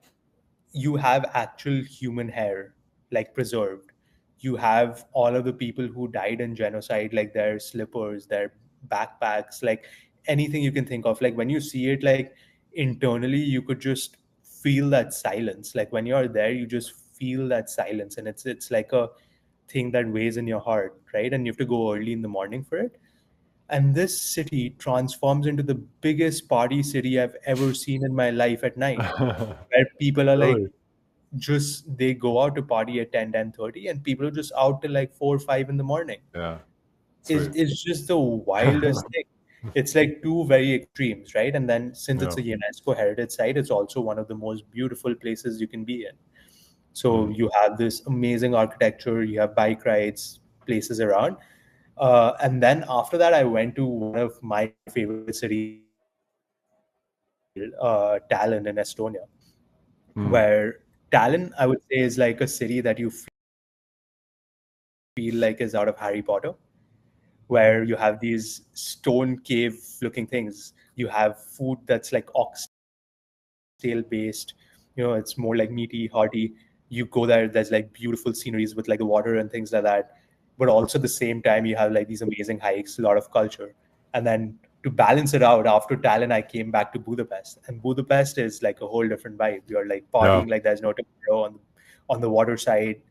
you have actual human hair like preserved. You have all of the people who died in genocide, like their slippers, their backpacks, like anything you can think of. Like when you see it, like internally, you could just feel that silence. Like when you're there, you just feel that silence, and it's like a thing that weighs in your heart, right? And you have to go early in the morning for it. And this city transforms into the biggest party city I've ever seen in my life at night, where people are like, Really? just they go out to party at 10, 10:30, and people are just out till like 4 or 5 in the morning. Yeah. is Sweet. is just the wildest thing. It's like two very extremes, right? And then since Yeah. it's a UNESCO heritage site, it's also one of the most beautiful places you can be in. So Mm. you have this amazing architecture, you have bike rides, places around. And then after that, I went to one of my favorite cities as well, Tallinn in Estonia, Mm. where Tallinn, I would say, is like a city that you feel like is out of Harry Potter, where you have these stone cave looking things. You have food that's like oxtail based, it's more like meaty, hearty. You go there, there's like beautiful sceneries with like the water and things like that. But also at the same time, you have like these amazing hikes, a lot of culture. And then to balance it out, after Tallinn, I came back to Budapest. And Budapest is like a whole different vibe. You're like Yeah. partying like there's no tomorrow on the water side.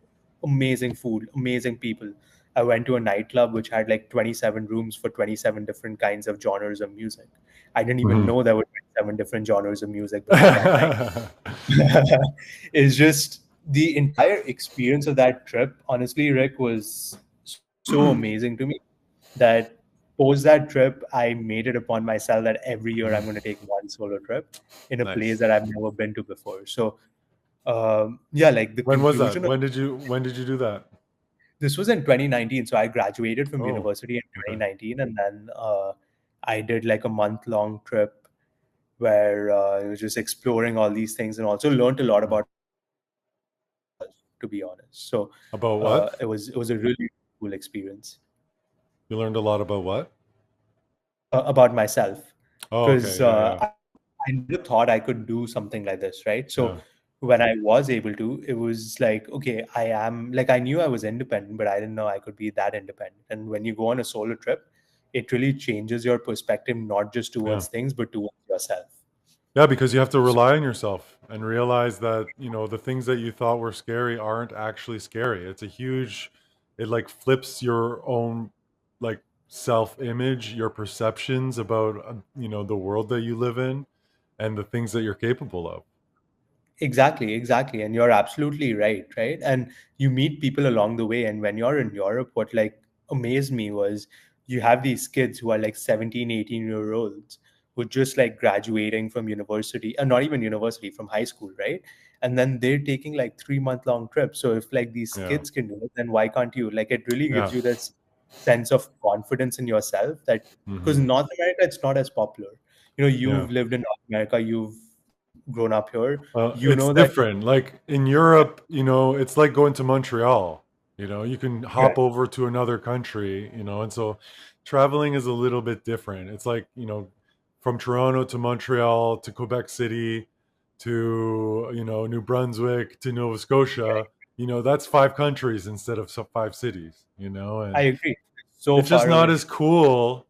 Amazing food, amazing people. I went to a nightclub which had like 27 rooms for 27 different kinds of genres of music. I didn't even Mhm. know there were 27 different genres of music before that night. It's just the entire experience of that trip, honestly, Rick, was so amazing to me that post that trip, I made it upon myself that every year I'm going to take one solo trip in a place Nice. that I've never been to before. So, yeah, like the When was that? conclusion of When did you do that? this was in 2019. So I graduated from Oh, university in okay. 2019, and then I did like a month-long trip where I was just exploring all these things and also learned a lot Mm. about myself, to be honest. So About what? it was a really cool experience You learned a lot about what? about myself, Oh, because okay. Yeah, yeah. I never thought I could do something like this, right? So Yeah. when I was able to, it was like, okay, I am like, I knew I was independent, but I didn't know I could be that independent. And when you go on a solo trip, it really changes your perspective, not just Yeah. towards things, but towards yourself. Yeah, because you have to So rely on yourself and realize that, the things that you thought were scary aren't actually scary. It's a huge, it like flips your own like self-image, your perceptions about, the world that you live in and the things that you're capable of. exactly. And you're absolutely right, right? And you meet people along the way. And when you're in Europe, what like amazed me was you have these kids who are like 17, 18-year olds who just like graduating from university, and not even university, from high school, right? And then they're taking like 3-month long trips. So if like these Yeah. kids can do it, then why can't you? Like it really gives Yeah. you this sense of confidence in yourself that because Hmm. North America, it's not as popular. Yeah. You've lived in North America, you've grown up here, you It's know that. different. Like in Europe, it's like going to Montreal. You can hop Correct. over to another country, and so traveling is a little bit different. It's like, from Toronto to Montreal to Quebec City to, New Brunswick to Nova Scotia. That's 5 countries instead of 5 cities, I and agree. So it's just far not away. as cool.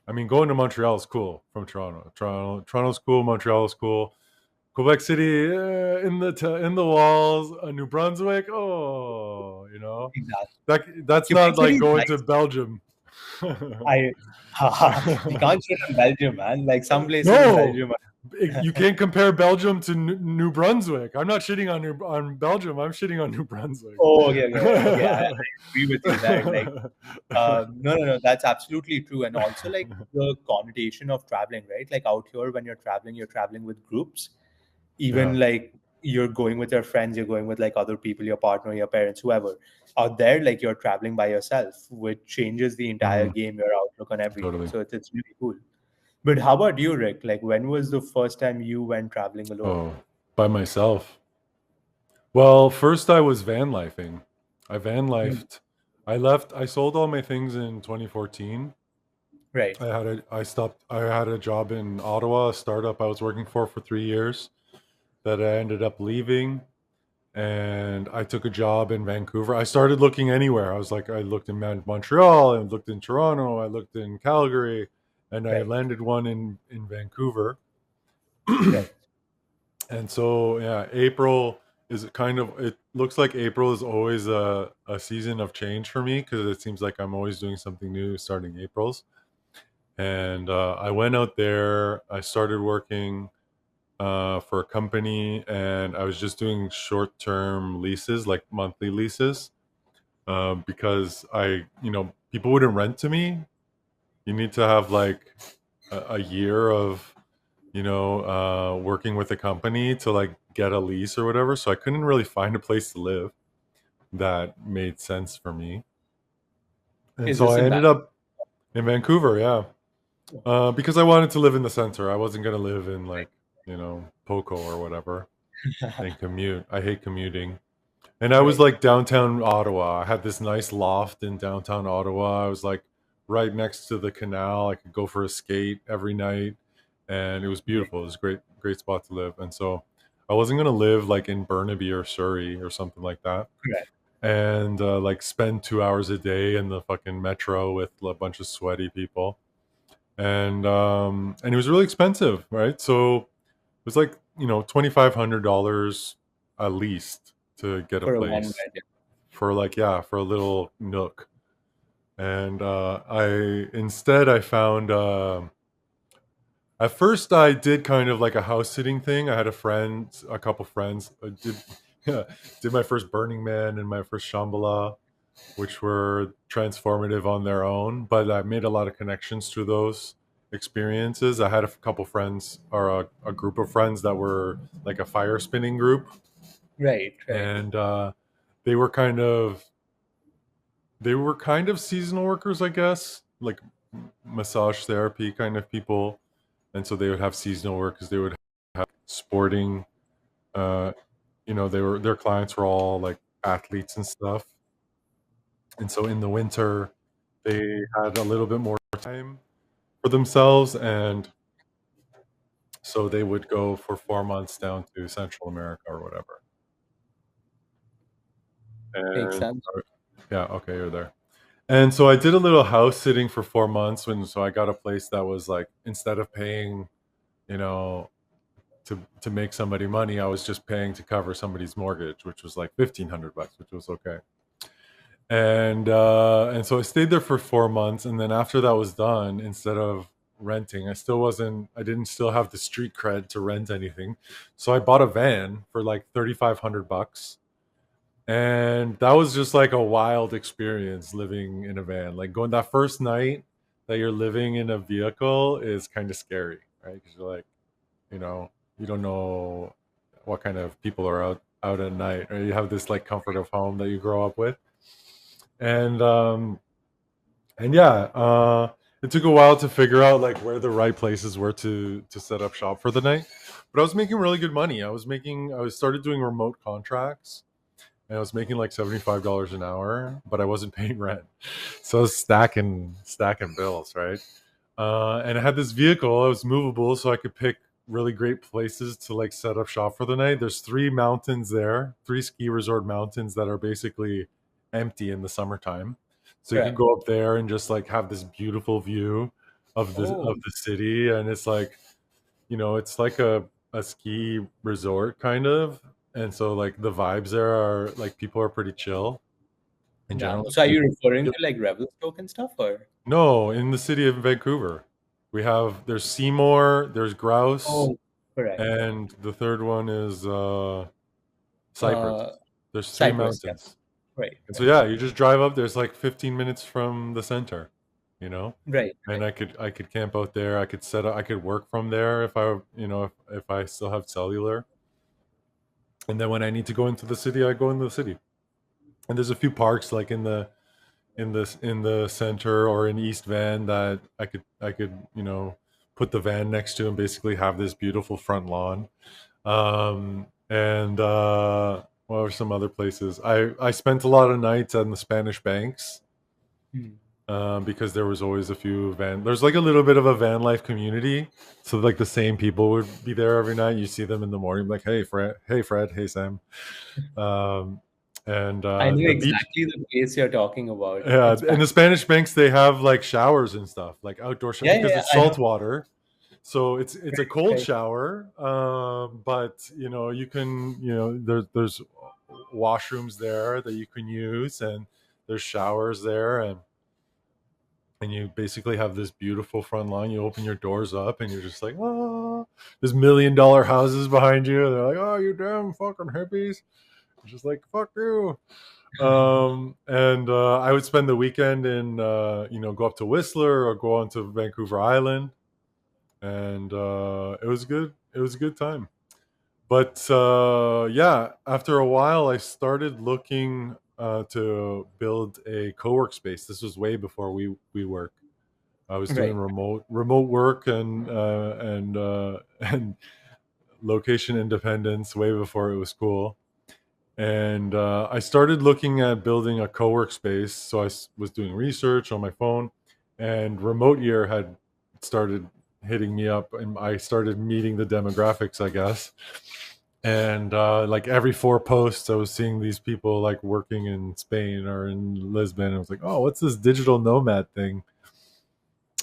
I mean, going to Montreal is cool from Toronto. Toronto's cool. Montreal is cool. Quebec City, in the walls. New Brunswick, oh, Exactly. that's Quebec not City like is going to nice. Belgium. I we can't shit on Belgium, man. Like some places in No, Belgium. you can't compare Belgium to New Brunswick. I'm not shitting on Belgium. I'm shitting on New Brunswick. Oh, okay. I agree with you there. Like, no. That's absolutely true. And also, like the connotation of traveling, right? Like out here, when you're traveling with groups. Yeah. Even like you're going with your friends, you're going with like other people, your partner, your parents, whoever. Out there, like you're traveling by yourself, which changes the entire Mhm. game, your outlook on everything. Totally. So it's really cool. But how about you, Rick? Like when was the first time you went traveling alone? Oh, by myself. Well, first I was van lifing. I van Hmm. lifed. I sold all my things in 2014. Right. I had a job in Ottawa, a startup I was working for 3 years that I ended up leaving. And I took a job in Vancouver. I started looking anywhere. I was like, I looked in Montreal, I looked in Toronto, I looked in Calgary, and I Right. landed one in Vancouver. Right. And so, yeah, April it looks like April is always a season of change for me because it seems like I'm always doing something new starting April's. And I went out there, I started working for a company, and I was just doing short term leases, like monthly leases, because people wouldn't rent to me. You need to have like a year of working with a company to like get a lease or whatever. So I couldn't really find a place to live that made sense for me. And Is so this I in ended up in Vancouver, yeah, Vancouver? because I wanted to live in the center. I wasn't going to live in like, Poco or whatever and commute. I hate commuting. And I was Right. like downtown Ottawa. I had this nice loft in downtown Ottawa. I was like right next to the canal. I could go for a skate every night, and it was Right. beautiful. It was a great spot to live. And so I wasn't gonna live like in Burnaby or Surrey or something like that, Correct. and like spend 2 hours a day in the fucking metro with a bunch of sweaty people. And it was really expensive, right? So it was like $2,500 at least to get a For a one place bed. for like, yeah, for a little nook. And I found at first I did kind of like a house sitting thing. I had a couple friends, did did my first Burning Man and my first Shambhala, which were transformative on their own, but I made a lot of connections through those experiences. I had a couple friends, or a group of friends that were like a fire spinning group, Right. and they were kind of they were kind of seasonal workers, I guess, like massage therapy kind of people. And so they would have seasonal work because they would have sporting. Uh, their clients were all like athletes and stuff. And so in the winter, they had a little bit more time for themselves, and so they would go for 4 months down to Central America or whatever. Makes And sense. yeah, okay, you're there. And so I did a little house sitting for 4 months so I got a place that was like, instead of paying, you know, to make somebody money, I was just paying to cover somebody's mortgage, which was like $1,500, which was okay. And so I stayed there for 4 months, and then after that was done, instead of renting, I didn't still have the street cred to rent anything, so I bought a van for like $3,500, and that was just like a wild experience living in a van. Like going that first night that you're living in a vehicle is kind of scary, right? Because you're like, you know, you don't know what kind of people are out at night, or you have this like comfort of home that you grow up with. And um and yeah, it took a while to figure out like where the right places were to set up shop for the night, but I was making really good money. I was started doing remote contracts, and I was making like $75 an hour, but I wasn't paying rent, so I was stacking bills, right? And I had this vehicle. It was movable, so I could pick really great places to like set up shop for the night. There's three mountains there, three ski resort mountains that are basically empty in the summertime. So you can Right. go up there and just like have this beautiful view Oh, of the city, and it's like, it's like a ski resort kind of. And so like the vibes there are like, people are pretty chill in yeah. general. So are you referring Yep. to like Revelstoke and stuff, or? No, in the city of Vancouver, there's Seymour, there's Grouse, Oh, correct, correct. and the third one is Cypress. Uh, There's three Cyprus, yeah. mountains, Right, and so right, yeah, you just drive up. There's like 15 minutes from the center, you know, right, and right. I could camp out there. I could set up. I could work from there if I if I still have cellular. And then when I need to go into the city, I go into the city. And there's a few parks like in the center or in East Van that I could put the van next to and basically have this beautiful front lawn. And What are some other places? I spent a lot of nights on the Spanish Banks, Hmm. because there was always a few van. There's like a little bit of a van life community, so like the same people would be there every night. You see them in the morning, like, hey Fred, hey Sam. um, and I know The beach. exactly the place you're talking about. Yeah, It's in back. the Spanish Banks, they have like showers and stuff, like outdoor Yeah, yeah, because yeah, it's I know. salt water. So it's a cold Right. shower, but you can, there's washrooms there that you can use, and there's showers there, and you basically have this beautiful front lawn. You open your doors up, and you're just like, oh, there's $1 million houses behind you. And they're like, oh, you damn fucking hippies. It's just like, fuck you. And I would spend the weekend in, go up to Whistler or go on to Vancouver Island, and it was good. It was a good time. But yeah, after a while, I started looking to build a co-work space. This was way before we work. I was doing Right. remote work and location independence way before it was cool. And I started looking at building a co-work space. So was doing research on my phone, and Remote Year had started hitting me up, and I started meeting the demographics, I guess. And like every four posts, I was seeing these people like working in Spain or in Lisbon. I was like, oh, what's this digital nomad thing?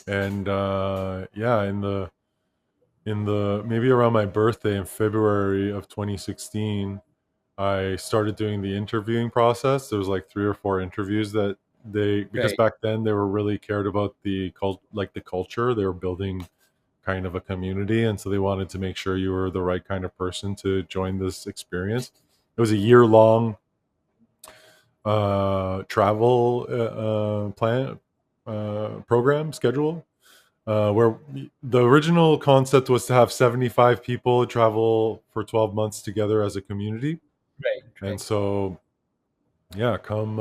And yeah, in the maybe around my birthday in February of 2016, I started doing the interviewing process. There was like three or four interviews that because Right. back then they were really cared about the culture. They were building kind of a community, and so they wanted to make sure you were the right kind of person to join this experience. It was a year long travel plan program schedule, where the original concept was to have 75 people travel for 12 months together as a community. Right. And Right. so, yeah, come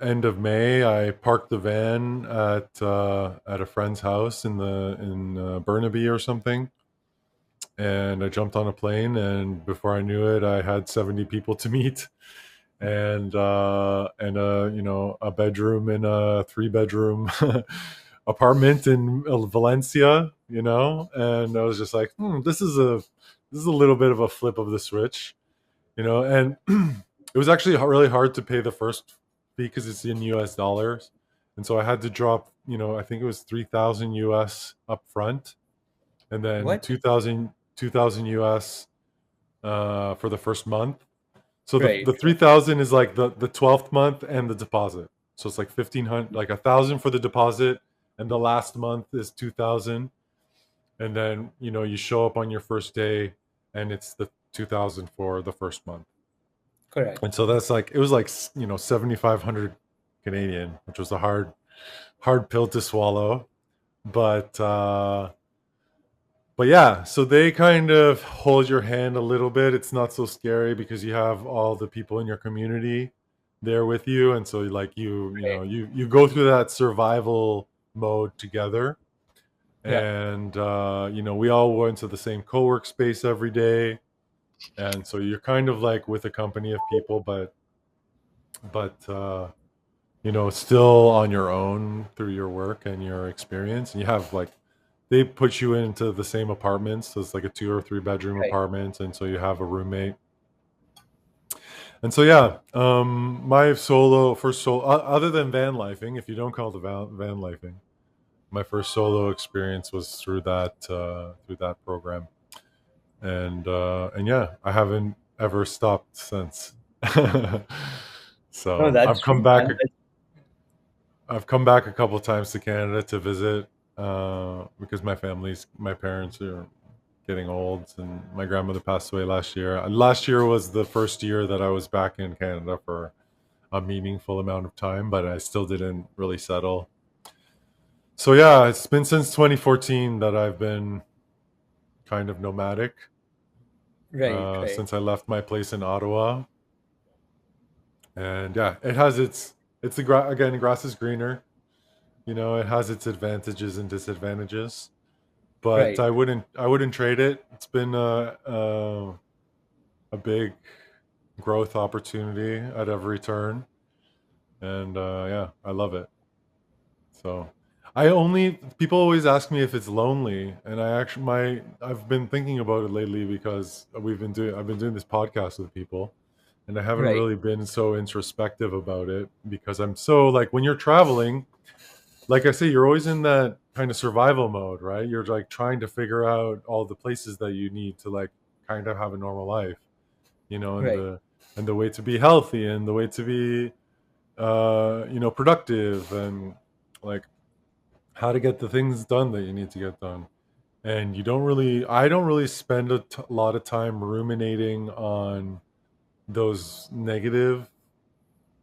end of May, I parked the van at a friend's house in Burnaby or something, and I jumped on a plane. And before I knew it, I had 70 people to meet, and a bedroom in a three-bedroom apartment in Valencia. And I was just like, this is a little bit of a flip of the switch. And it was actually really hard to pay the first fee because it's in US dollars. And so I had to drop, I think it was 3,000 US up front, and then What? 2,000 US for the first month. So the Right. 3,000 is like the 12th month and the deposit. So it's like 1,500, like 1,000 for the deposit, and the last month is 2,000. And then you show up on your first day, and it's the 2,000 for the first month. Correct. And so that's like, it was like 7,500 Canadian, which was a hard pill to swallow. But yeah, so they kind of hold your hand a little bit. It's not so scary because you have all the people in your community there with you, and so like Right. you go through that survival mode together. Yeah. And we all went to the same co-work space every day, and so you're kind of like with a company of people, but still on your own through your work and your experience. And you have like, they put you into the same apartments, so it's like a 2 or 3 bedroom Right. apartment, and so you have a roommate. And so yeah, my first solo, other than van lifing, if you don't call it van lifing, my first solo experience was through that program. And yeah, I haven't ever stopped since. No, So that's true, man. I've come back a couple times to Canada to visit, because my parents are getting old, and my grandmother passed away last year. Last year was the first year that I was back in Canada for a meaningful amount of time, but I still didn't really settle. So yeah, it's been since 2014 that I've been kind of nomadic, Right. Right. since I left my place in Ottawa. And yeah, it has it's again, grass is greener. It has its advantages and disadvantages, but Right. I wouldn't trade it. It's been a big growth opportunity at every turn, and yeah, I love it. So I only people always ask me if it's lonely, and I've been thinking about it lately because I've been doing this podcast with people, and I haven't Right. really been so introspective about it because I'm so like, when you're traveling, like I say, you're always in that kind of survival mode, right? You're like trying to figure out all the places that you need to like kind of have a normal life, and Right. the way to be healthy, and the way to be productive, and like how to get the things done that you need to get done. And I don't really spend a lot of time ruminating on those negative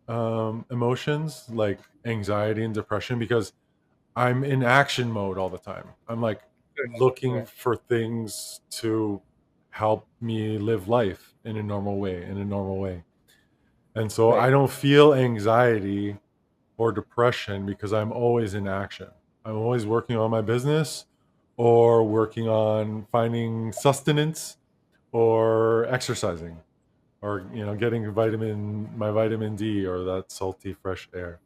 emotions like anxiety and depression, because I'm in action mode all the time. I'm like Correct. looking Correct. for things to help me live life in a normal way. And so I Right. don't feel anxiety or depression because I'm always in action. I'm always working on my business, or working on finding sustenance, or exercising, or getting my vitamin D, or that salty fresh air.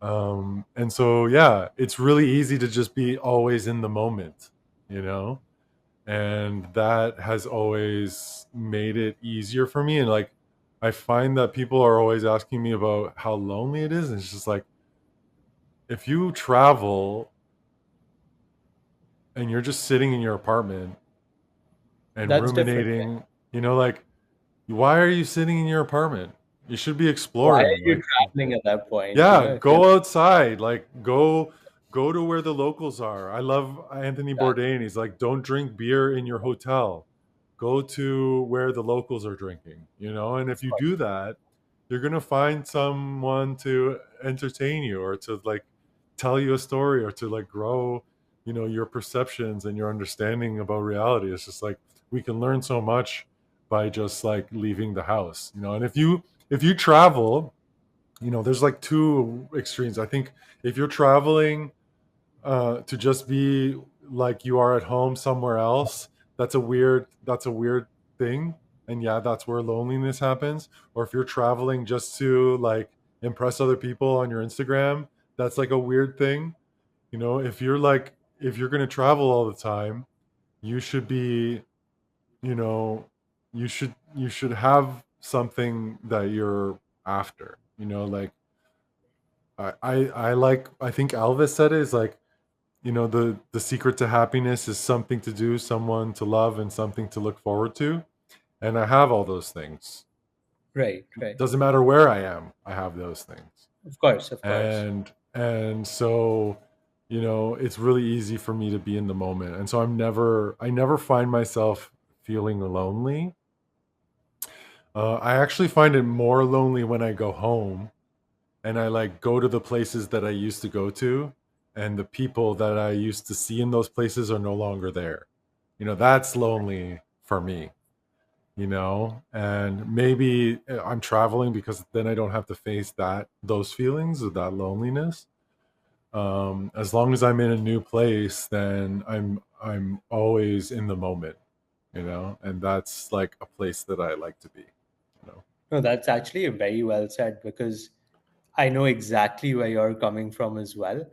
And so yeah, it's really easy to just be always in the moment, you know and that has always made it easier for me. And like, I find that people are always asking me about how lonely it is, and it's just like, if you travel and you're just sitting in your apartment and That's different. Yeah. ruminating, like, why are you sitting in your apartment? You should be Why exploring. are you Like, traveling at that point? yeah, If you're go outside. Like, go to where the locals are. I love Anthony exactly Bourdain. He's like, don't drink beer in your hotel. Go to where the locals are drinking. And if you do that, you're gonna find someone to entertain you, or to like tell you a story, or to like grow, your perceptions and your understanding about reality. It's just like, we can learn so much by just like leaving the house. And if you travel, there's like two extremes. I think if you're traveling to just be like you are at home somewhere else, that's a weird thing. And yeah, that's where loneliness happens. Or if you're traveling just to like impress other people on your Instagram, that's like a weird thing. If you're going to travel all the time, you should be, you know, you should have something that you're after, like I think Elvis said it is like, the secret to happiness is something to do, someone to love, and something to look forward to. And I have all those things. Right, right. Doesn't matter where I am, I have those things. Of course, of course. And so, it's really easy for me to be in the moment. And so I never find myself feeling lonely. I actually find it more lonely when I go home and I like go to the places that I used to go to, and the people that I used to see in those places are no longer there. That's lonely for me, and maybe I'm traveling because then I don't have to face those feelings of that loneliness. As long as I'm in a new place, then I'm always in the moment, and that's like a place that I like to be, you know. No, that's actually very well said because I know exactly where you're coming from as well.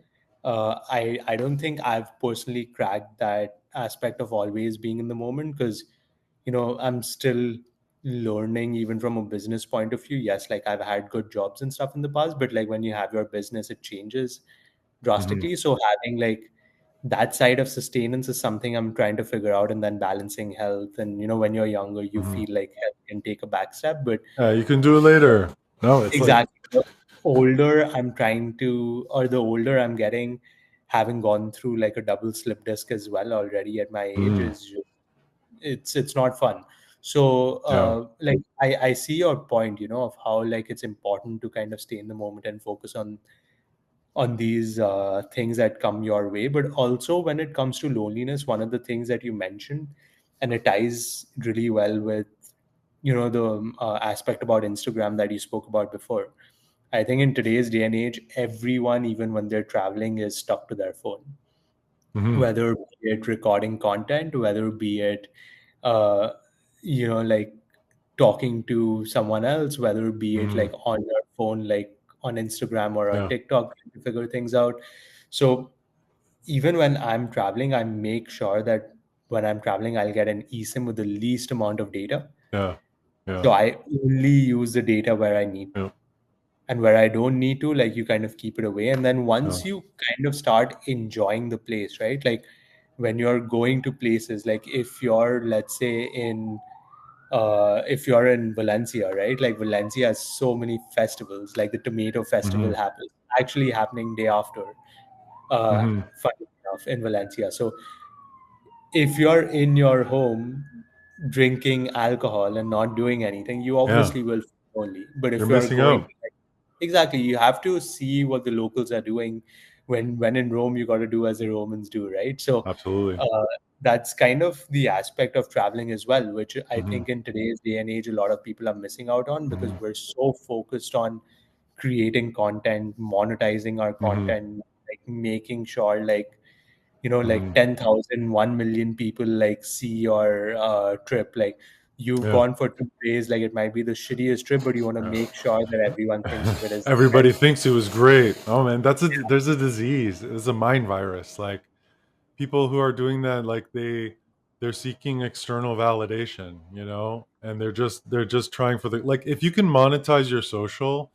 I don't think I've personally cracked that aspect of always being in the moment because I'm still learning even from a business point of view. Yes, like I've had good jobs and stuff in the past, but like when you have your business, it changes Hmm. drastically. So having like that side of sustenance is something I'm trying to figure out, and then balancing health. And when you're younger, you Hmm. feel like health can take a back step, but Yeah, you can do it later. No, it's like. exactly. The older I'm trying to, or the older I'm getting, having gone through like a double slip disc as well already at my age, Mm, is it's not fun. So yeah. like I see your point, of how like it's important to kind of stay in the moment and focus on these things that come your way. But also when it comes to loneliness, one of the things that you mentioned, and it ties really well with the aspect about Instagram that you spoke about before. I think in today's day and age, everyone, even when they're traveling, is stuck to their phone, Hmm. whether be it recording content, whether be it uh, like talking to someone else, whether be it Hmm. like on your phone, like on Instagram or on Yeah. TikTok, trying to figure things out. So even when I'm traveling, I make sure that when I'm traveling, I'll get an eSIM with the least amount of data. Yeah. So Yeah. I only use the data where I need to. Yeah. And where I don't need to, like you kind of keep it away. And then Yeah. once you kind of start enjoying the place, right? Like when you're going to places, like if you're, let's say, if you're in Valencia, right? Like Valencia has so many festivals, like the tomato Hmm. festival happens actually happening day after, Hmm. funny enough, in Valencia. So if you're in your home drinking alcohol and not doing anything, you Yeah. obviously will feel lonely. But You're if you're missing going, out. exactly, you have to see what the locals are doing. When in Rome, you got to do as the Romans do, right? So Absolutely. uh, that's kind of the aspect of traveling as well, which I Hmm. think in today's day and age, a lot of people are missing out on because Hmm. we're so focused on creating content, monetizing our Hmm. content, like making sure like like Hmm. 10,000, 1 million people like see your trip. Like you've Yeah. gone for 2 days, like it might be the shittiest trip, but you want to make sure that everyone thinks of it as Everybody thinks it was great. Oh man, there's a disease. It's a mind virus. Like people who are doing that, like they're seeking external validation, and they're just trying for the, like, if you can monetize your social,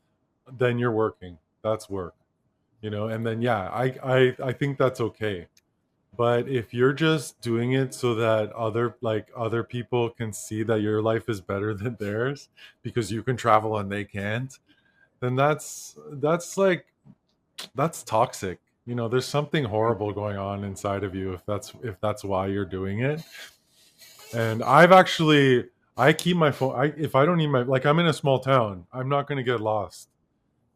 then you're working. That's work, and then yeah, I think that's okay. But if you're just doing it so that other people can see that your life is better than theirs because you can travel and they can't, then that's toxic. There's something horrible going on inside of you if that's why you're doing it. And I keep my phone. If I don't need my, like, I'm in a small town, I'm not going to get lost,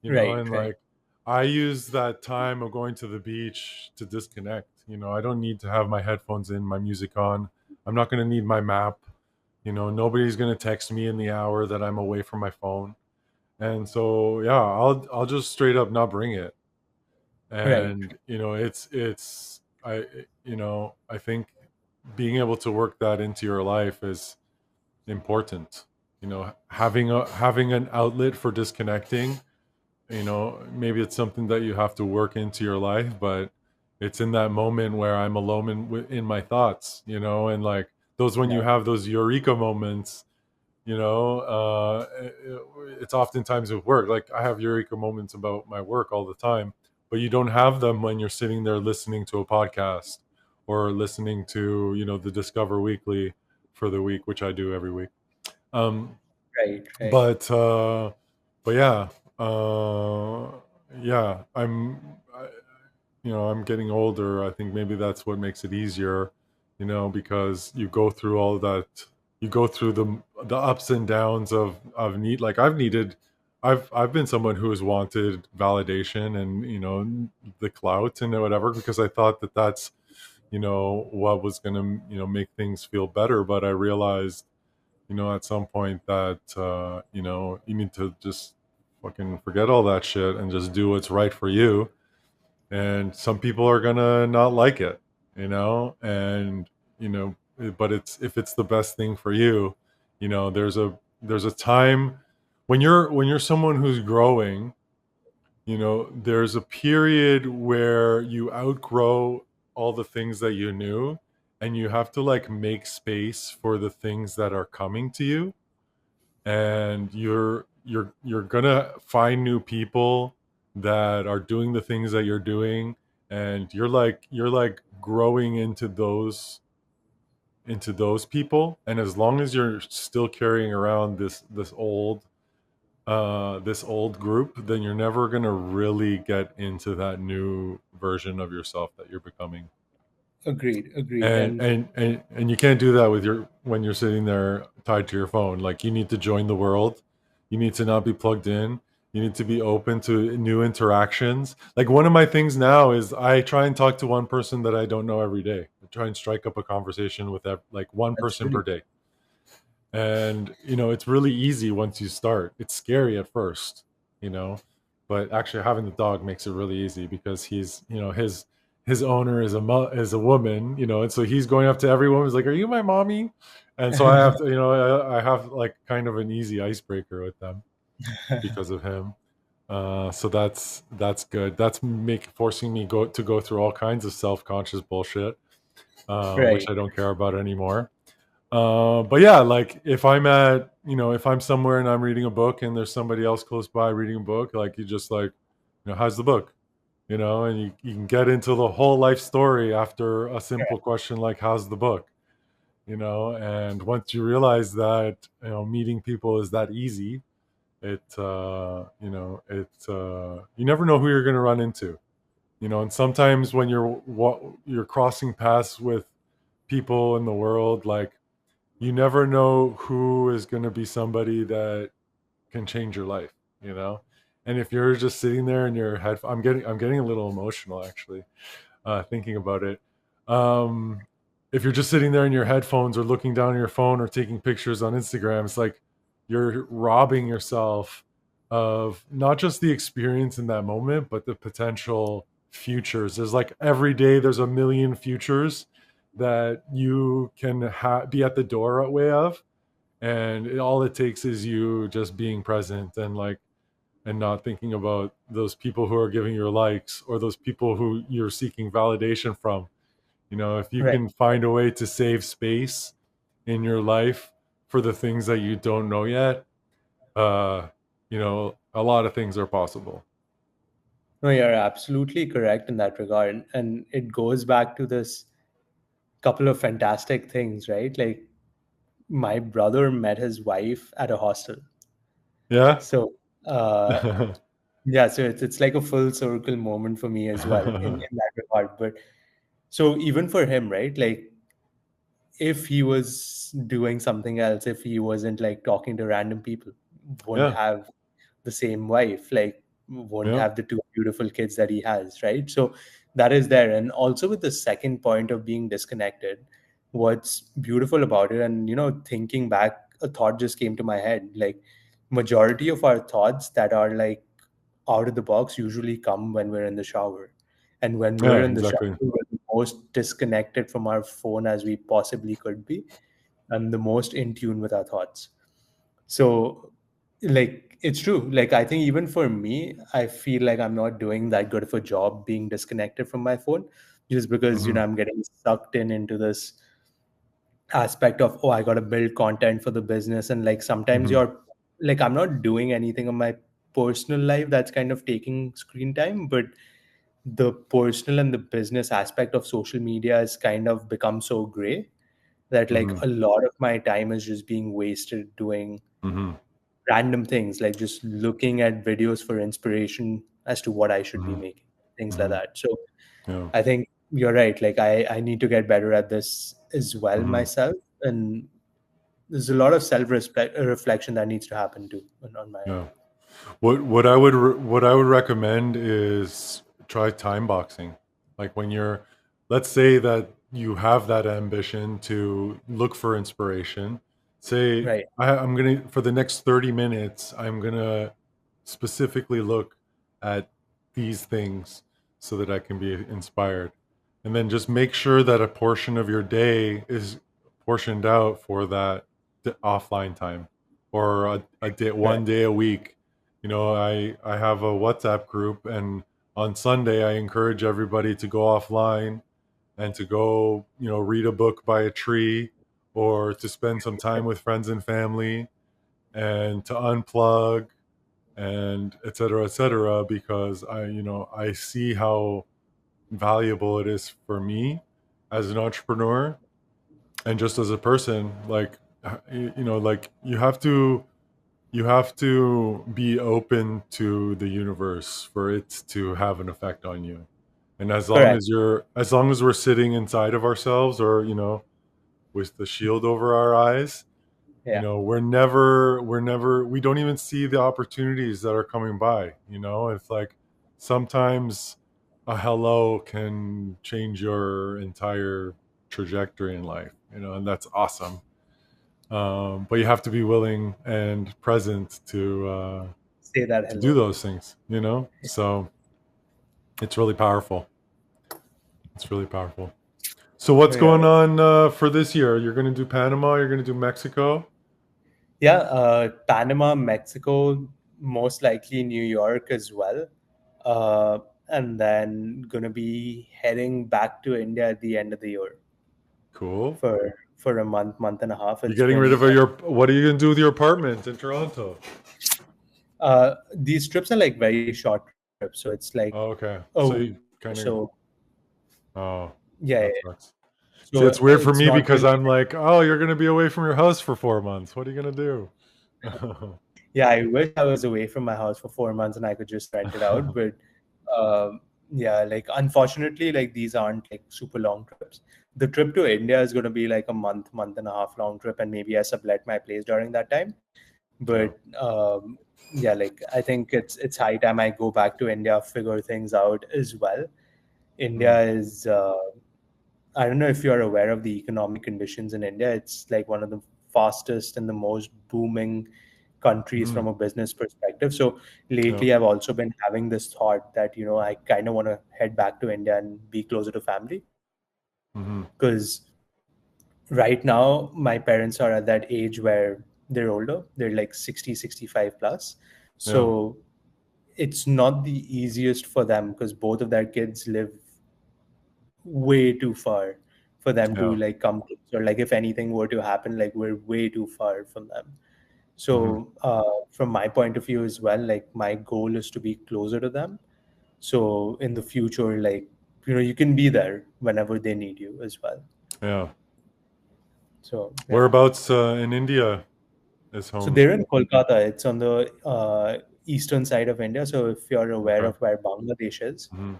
right, and right, like I use that time of going to the beach to disconnect. I don't need to have my headphones in, my music on. I'm not going to need my map. Nobody's going to text me in the hour that I'm away from my phone. And so yeah, I'll just straight up not bring it. right, And it's I think being able to work that into your life is important. Having an outlet for disconnecting. Maybe it's something that you have to work into your life, but it's in that moment where I'm alone in my thoughts, and like those, when you right. have those eureka moments, It's oftentimes with work. Like I have eureka moments about my work all the time, but you don't have them when you're sitting there listening to a podcast or listening to the Discover Weekly for the week, which I do every week. Um, Right, right. but uh, but yeah, uh, yeah, I'm getting older. I think maybe that's what makes it easier, because you go through all that. You go through the ups and downs of need. Like I've been someone who has wanted validation and the clout and whatever, because I thought that that's what was gonna make things feel better. But I realized at some point that you need to just fucking forget all that shit and just do what's right for you. And some people are gonna not like it, and but it's if it's the best thing for you, there's a time when you're someone who's growing. There's a period where you outgrow all the things that you knew, and you have to like make space for the things that are coming to you. And you're gonna find new people that are doing the things that you're doing, and you're like growing into those people. And as long as you're still carrying around this old group, then you're never gonna really get into that new version of yourself that you're becoming. Agreed, agreed. and And and and you can't do that when you're sitting there tied to your phone. Like, you need to join the world. You need to not be plugged in. You need to be open to new interactions. Like, one of my things now is I try and talk to one person that I don't know every day. I try and strike up a conversation with like one that's person really per day. And it's really easy once you start. It's scary at first, you know but actually having the dog makes it really easy, because his owner is a woman, and so he's going up to every woman. He's like, "Are you my mommy?" And so I have to, I have like kind of an easy icebreaker with them because of him. So that's good. That's forcing me go through all kinds of self-conscious bullshit, which right. I don't care about anymore. But yeah, like if I'm somewhere and I'm reading a book and there's somebody else close by reading a book, like, you just like, how's the book? And you can get into the whole life story after a simple question like, how's the book? And once you realize that, meeting people is that easy, you never know who you're going to run into. And sometimes when you're crossing paths with people in the world, like, you never know who is going to be somebody that can change your life, you know? And if you're just sitting there in your head, I'm getting a little emotional, actually, thinking about it. If you're just sitting there in your headphones or looking down at your phone or taking pictures on Instagram, it's like you're robbing yourself of not just the experience in that moment, but the potential futures. There's like every day there's a million futures that you can be at the doorway of, and all it takes is you just being present, and not thinking about those people who are giving you likes, or those people who you're seeking validation from. If you Right. can find a way to save space in your life for the things that you don't know yet, a lot of things are possible. No, you're absolutely correct in that regard. And it goes back to this couple of fantastic things, right? Like, my brother met his wife at a hostel. Yeah. So, uh, yeah, so it's like a full circle moment for me as well in that regard. But so even for him, right? Like, if he was doing something else, if he wasn't like talking to random people, wouldn't Yeah. have the same wife, like won't Yeah. have the two beautiful kids that he has, right? So that is there. And also with the second point of being disconnected, what's beautiful about it, and thinking back, a thought just came to my head. Like, majority of our thoughts that are like out of the box usually come when we're in the shower. And when we're Yeah, in the shower, exactly. we're the most disconnected from our phone as we possibly could be, and the most in tune with our thoughts. So, like, it's true. Like, I think even for me, I feel like I'm not doing that good of a job being disconnected from my phone, just because, Hmm. I'm getting sucked into this aspect of, oh, I got to build content for the business, and like sometimes Mm-hmm. you're like, I'm not doing anything in my personal life that's kind of taking screen time, but the personal and the business aspect of social media has kind of become so gray that like Mm-hmm. a lot of my time is just being wasted doing Mm-hmm. random things, like just looking at videos for inspiration as to what I should be Mm-hmm. making, things like Mm-hmm. that. So Yeah. I think you're right. Like I need to get better at this as well Mm-hmm. myself. And there's a lot of reflection that needs to happen too on my end. Yeah. What I would recommend is try time boxing. Like when you're, let's say that you have that ambition to look for inspiration. Say Right. I'm gonna, for the next 30 minutes, I'm gonna specifically look at these things so that I can be inspired, and then just make sure that a portion of your day is portioned out for that offline time, or a day, Right. one day a week. I have a WhatsApp group, and on Sunday I encourage everybody to go offline and to go, read a book by a tree, or to spend some time with friends and family, and to unplug, and et cetera, because I see how valuable it is for me as an entrepreneur, and just as a person. Like, like you have to be open to the universe for it to have an effect on you. And Correct. as long as we're sitting inside of ourselves, or with the shield over our eyes, Yeah. we don't even see the opportunities that are coming by. It's like sometimes a hello can change your entire trajectory in life, and that's awesome. But you have to be willing and present Say that to do hello. those things, so it's really powerful. It's really powerful. So what's Yeah. going on for this year? You're going to do Panama, you're going to do Mexico. Yeah. Panama, Mexico, most likely New York as well. Uh, and then gonna be heading back to India at the end of the year Cool. for a month and a half. You're It's getting rid been of what are you going to do with your apartment in Toronto? these trips are like very short trips, so it's like, Oh, okay. oh, So you kind so of, oh, yeah, yeah, that yeah. sucks. See, So it's weird for it's me not because really. I'm like, oh, you're going to be away from your house for 4 months. What are you going to do? Yeah, I wish I was away from my house for 4 months and I could just rent it out. But um, yeah, like unfortunately, like these aren't like super long trips. The trip to India is going to be like a month and a half long trip, and maybe I sublet my place during that time. Yeah. But yeah, like I think it's high time I go back to India, figure things out as well. Mm, India is I don't know if you're aware of the economic conditions in India. It's like one of the fastest and the most booming countries mm, from a business perspective. So yeah. lately, I've also been having this thought that, I kind of want to head back to India and be closer to family. Mm-hmm. Because right now, my parents are at that age where they're older. They're like 60, 65 plus. Yeah. So it's not the easiest for them because both of their kids live way too far for them to Yeah. like come close, or like if anything were to happen, like we're way too far from them. Mm-hmm. So from my point of view as well, like my goal is to be closer to them, so in the future, like, you can be there whenever they need you as well. Yeah. So yeah. Whereabouts in India is So home? they're in Kolkata. It's on the eastern side of India. So if you're aware Okay. of where Bangladesh is, Mm-hmm.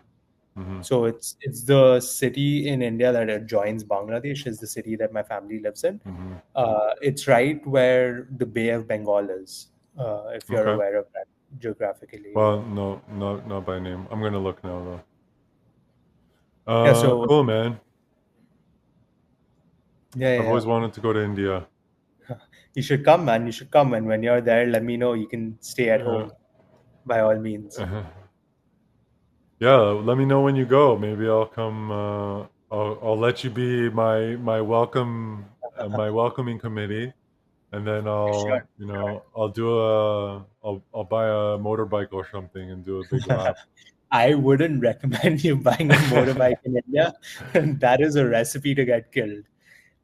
Mm-hmm. so it's the city in India that adjoins Bangladesh, is the city that my family lives in. Mm-hmm. It's right where the Bay of Bengal is, if you're Okay. aware of that geographically. Well, no, not by name. I'm gonna look now though. Yeah, so Cool, man. yeah, I've yeah, always yeah. wanted to go to India. You should come, man. You should come, and when you're there, let me know. You can stay at Yeah. home by all means. Yeah. Let me know when you go. Maybe I'll come. I'll let you be my welcoming committee, and then Sure. I'll buy a motorbike or something and do a big lap. I wouldn't recommend you buying a motorbike in India. That is a recipe to get killed.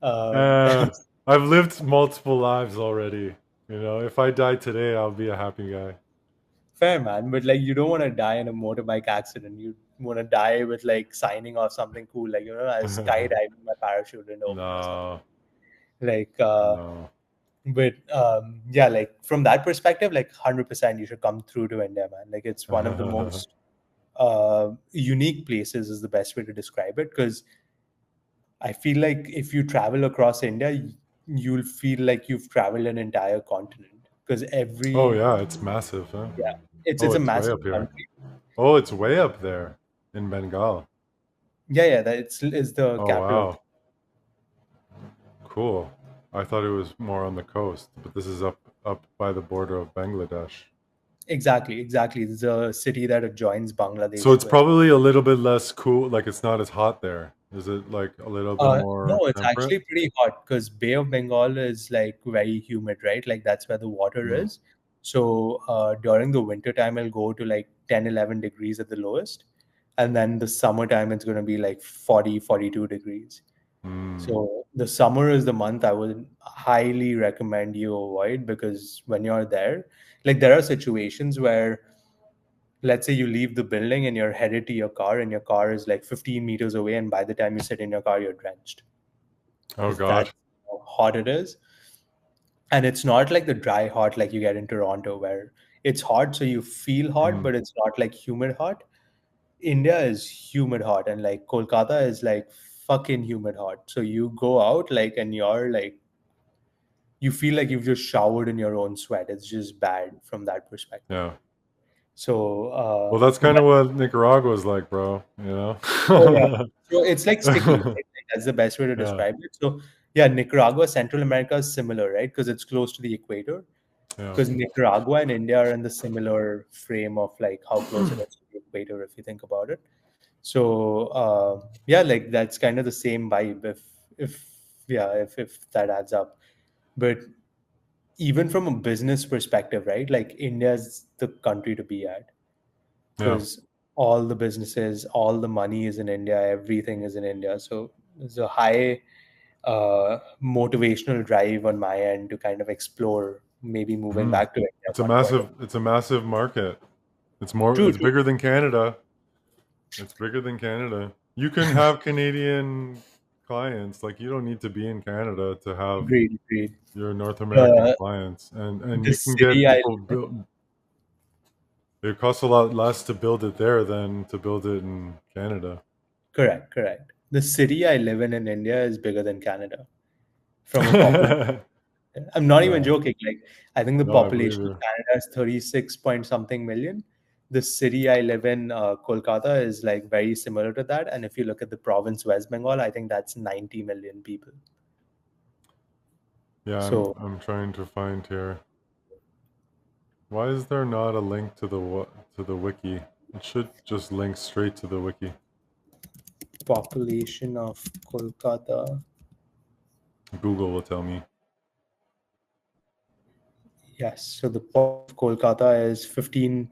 Um, I've lived multiple lives already. You know, if I die today, I'll be a happy guy. fair, man, but like you don't want to die in a motorbike accident. You want to die with like signing off something cool, like I was skydiving, my parachute didn't open or something. No, Like, no. but yeah, like from that perspective, like 100%, you should come through to India, man. Like it's one of the most unique places is the best way to describe it because I feel like if you travel across India, you'll feel like you've traveled an entire continent because Oh every yeah, it's massive, huh? yeah, it's Oh, a it's way massive up here. country. Oh, it's way up there in Bengal. Yeah, that it's the Oh capital of wow, cool. I thought it was more on the coast, but this is up by the border of Bangladesh. exactly. It's a city that adjoins So Bangladesh it's with. probably a little bit less cool. Like it's not as hot there. Is it like a little bit No, more it's temperate? actually pretty hot because Bay of Bengal is like very humid, right? Like that's where the water Mm. is. So during the winter time, it'll go to like 10, 11 degrees at the lowest. And then the summertime, it's going to be like 40, 42 degrees. Mm. So the summer is the month I would highly recommend you avoid because when you're there, like there are situations where let's say you leave the building and you're headed to your car and your car is like 15 meters away and by the time you sit in your car you're drenched Oh because that's God. how hot it is. And it's not like the dry hot like you get in Toronto where it's hot so you feel hot Mm. but it's not like humid hot. India is humid hot and like Kolkata is like fucking humid hot, so you go out like and you're like you feel like you've just showered in your own sweat. It's just bad from that perspective. Yeah. So Well, that's kind but of what Nicaragua's like, bro. You oh yeah. know? So it's like sticky, right? Like, that's the best way to Yeah. describe it. So yeah, Nicaragua, Central America is similar, right? Because it's close to the equator. Yeah. Because Nicaragua and India are in the similar frame of like how close it is to the equator, if you think about it. So yeah, like that's kind of the same vibe. If yeah, if that adds up. But even from a business perspective, right? Like India's the country to be at Yeah. because all the businesses, all the money is in India, everything is in India. So there's a high motivational drive on my end to kind of explore maybe moving Mhm. back to India at It's a one point. massive market. True, It's true. bigger than Canada. It's bigger than Canada. You can have Canadian clients. Like you don't need to be in Canada to have Agreed, agreed. your North American The clients, and the you can get city I people build. It costs a lot less to build it there than to build it in Canada. correct. The city I live in India is bigger than Canada from a population. I'm not even Yeah. joking. Like, I think the No, I believe population of you. Canada is 36 point something million. The city I live in, Kolkata, is like very similar to that. And if you look at the province West Bengal, I think that's 90 million people. Yeah, So, I'm trying to find here. Why is there not a link to to the wiki? It should just link straight to the wiki. population of Kolkata. Google will tell me. Yes. So, the of Kolkata is 15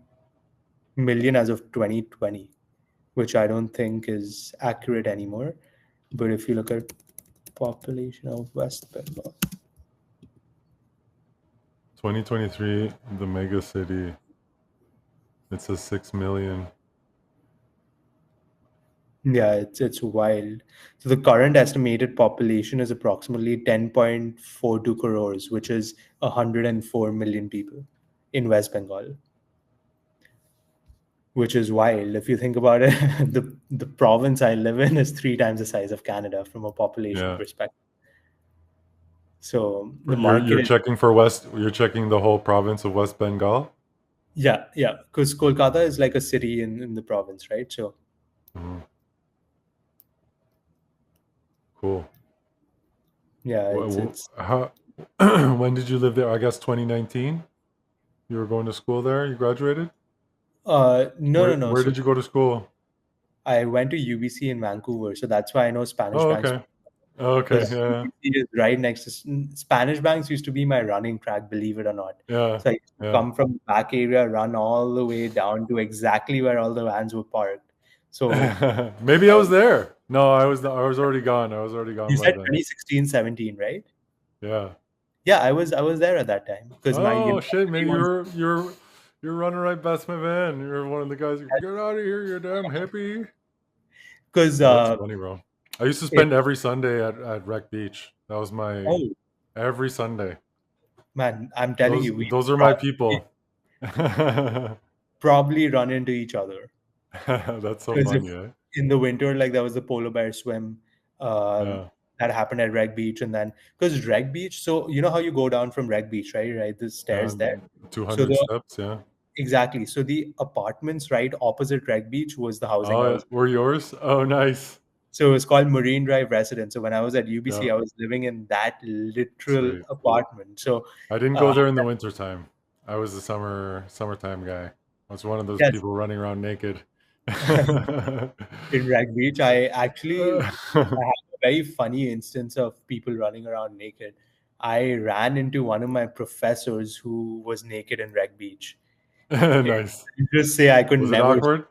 million as of 2020, which I don't think is accurate anymore. But if you look at population of West Bengal, 2023, the mega city. It says 6 million. yeah, it's wild. So the current estimated population is approximately 10.42 crores, which is 104 million people in West Bengal, which is wild. If you think about it, the province I live in is three times the size of Canada from a population Yeah. perspective. So the You're market is checking you're checking the whole province of West Bengal? yeah, because Kolkata is like a city in the province, right? So Mhm. Cool. yeah, it's How when did you live there? I guess 2019. You were going to school there. You graduated. no. Where So did you go to school? I went to UBC in Vancouver, so that's why I know Spanish Oh, banks okay. Oh, okay. because Yeah. UBC is right next to Spanish banks used to be my running track, believe it or not. Yeah. So I used to Yeah. come from the back area, run all the way down to exactly where all the vans were parked. So Maybe I was there. No, I was already gone. I was already You gone by said then. 2016, 17, right? Yeah. Yeah, I was there at that time because my Oh shit, university man! was You're running right past my van. You're one of the guys. Get out of here, you damn hippie. because Oh, that's funny, bro. I used to it spend every Sunday at Wreck Beach. That was my oh every Sunday. man, I'm telling Those you, we those are my probably people. That's probably run into each other. so Because if funny, eh? in the winter, like there was the polar bear swim Yeah. that happened at Reg Beach, and then because Reg Beach, so you know how you go down from Reg Beach, right? Right, the stairs there. And So 200 the steps, yeah. exactly, so the apartments right opposite Reg Beach was the housing Oh, I yeah. was. Were yours? Oh, nice. So it was called Marine Drive Residence. So when I was at UBC, Yeah, I was living in that literal sweet. apartment. So I didn't uh, go there in the wintertime. I was a summertime guy. I was one of those yes, people running around naked. in Reg Beach, I have a very funny instance of people running around naked. I ran into one of my professors who was naked in Reg Beach. It, Nice. just say I could Was it never. awkward?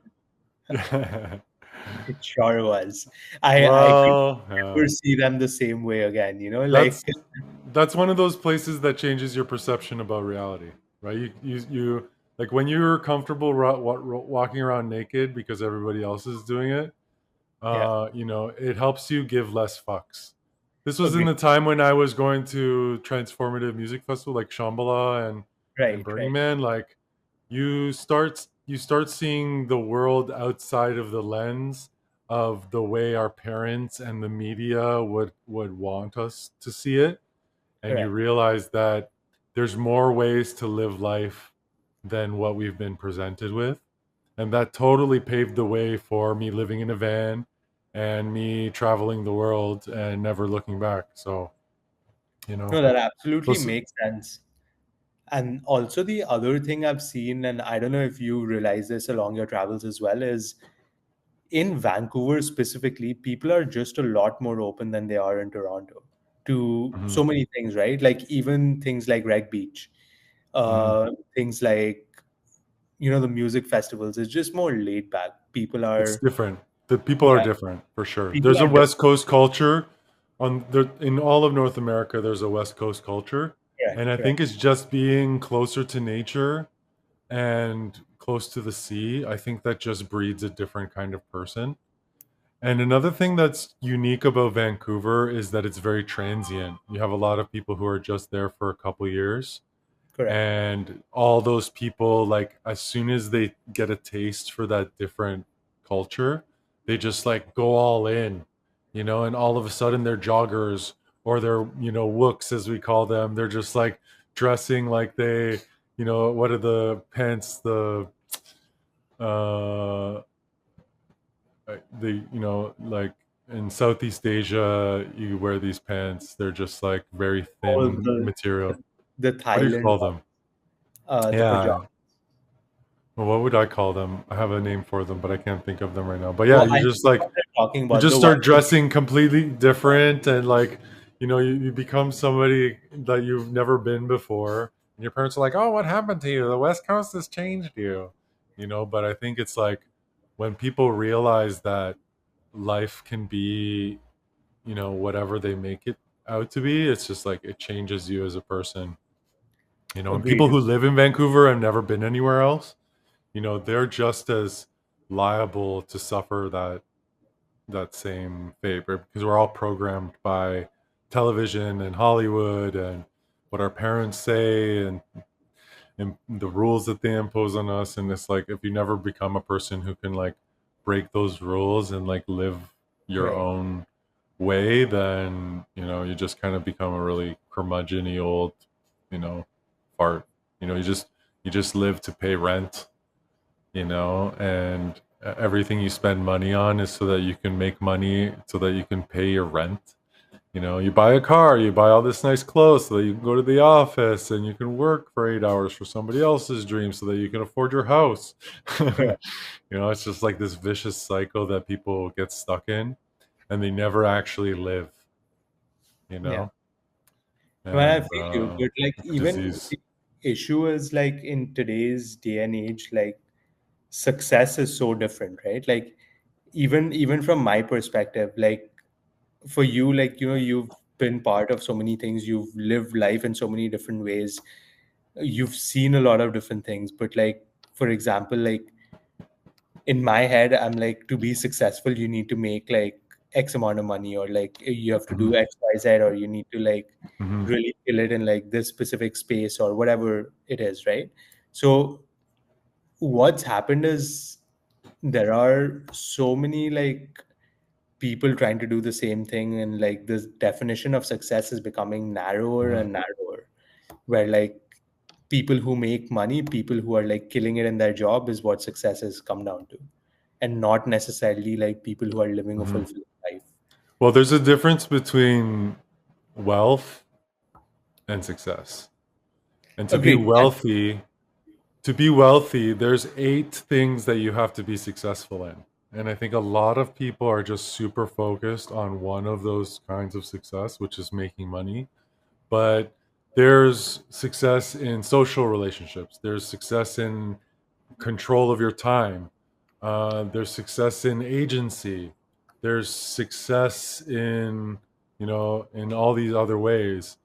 It sure was. I could Well, yeah. never see them the same way again. You know, like That's that's one of those places that changes your perception about reality, right? You like when you're comfortable walking around naked because everybody else is doing it. yeah, It helps you give less fucks. This was in agree. the time when I was going to transformative music festival like Shambhala and Right, Burning right, Man. Like you start seeing the world outside of the lens of the way our parents and the media would want us to see it, and you correct. realize that there's more ways to live life than what we've been presented with. And that totally paved the way for me living in a van and me traveling the world and never looking back. So, you know, No, that absolutely those, makes sense. And also the other thing I've seen, and I don't know if you realize this along your travels as well, is in Vancouver specifically, people are just a lot more open than they are in Toronto to mhm, so many things, right? Like even things like Reg Beach, mhm. things like the music festivals. It's just more laid back. People It's are, different. The people are yeah, different for sure. people There's a are different. West Coast culture in all of North America. There's a West Coast culture, and Correct, I correct, think it's just being closer to nature and close to the sea. I think that just breeds a different kind of person. And another thing that's unique about Vancouver is that it's very transient. You have a lot of people who are just there for a couple years, correct. and all those people, like as soon as they get a taste for that different culture, they just like go all in, and all of a sudden they're joggers, or they're, wooks as we call them. They're just like dressing like they, what are the pants, uh like in Southeast Asia, you wear these pants. They're just like very All thin material. the What do you Thailand call ones, them? the pajamas. Yeah. Well, what would I call them? I have a name for them, but I can't think of them right now. But yeah, Oh, you I know just like what they're talking you about. just The one. start dressing completely different, and like, you become somebody that you've never been before. And your parents are like, "Oh, what happened to you? The West Coast has changed you." But I think it's like when people realize that life can be, whatever they make it out to be, it's just like it changes you as a person. And people Agreed. who live in Vancouver and never been anywhere else, they're just as liable to suffer that same fate, right? Because we're all programmed by television and Hollywood and what our parents say, and the rules that they impose on us. And it's like if you never become a person who can like break those rules and like live your Right. own way, then you just kind of become a really curmudgeon-y old, you know fart. You just live to pay rent, and everything you spend money on is so that you can make money so that you can pay your rent. You buy a car, you buy all this nice clothes so that you can go to the office and you can work for 8 hours for somebody else's dream so that you can afford your house. Correct. It's just like this vicious cycle that people get stuck in, and they never actually live, you Yeah. know? Well, I And feel you, but like it's a even disease. the issue is like in today's day and age, like success is so different, right? Like even from my perspective, like for you, like, you've been part of so many things, you've lived life in so many different ways, you've seen a lot of different things. But like, for example, like in my head, I'm like, to be successful, you need to make like X amount of money, or like you have to Hmm. do XYZ, or you need to like Hmm. really kill it in like this specific space or whatever it is, right? So what's happened is there are so many like people trying to do the same thing, and like this definition of success is becoming narrower Hmm. and narrower, where like people who make money, people who are like killing it in their job is what success has come down to, and not necessarily like people who are living a Hmm. fulfilling life. Well, there's a difference between wealth and success. And Agreed. to be wealthy, there's 8 things that you have to be successful in. And I think a lot of people are just super focused on one of those kinds of success, which is making money. But there's success in social relationships. There's success in control of your time. There's success in agency. There's success in, in all these other ways.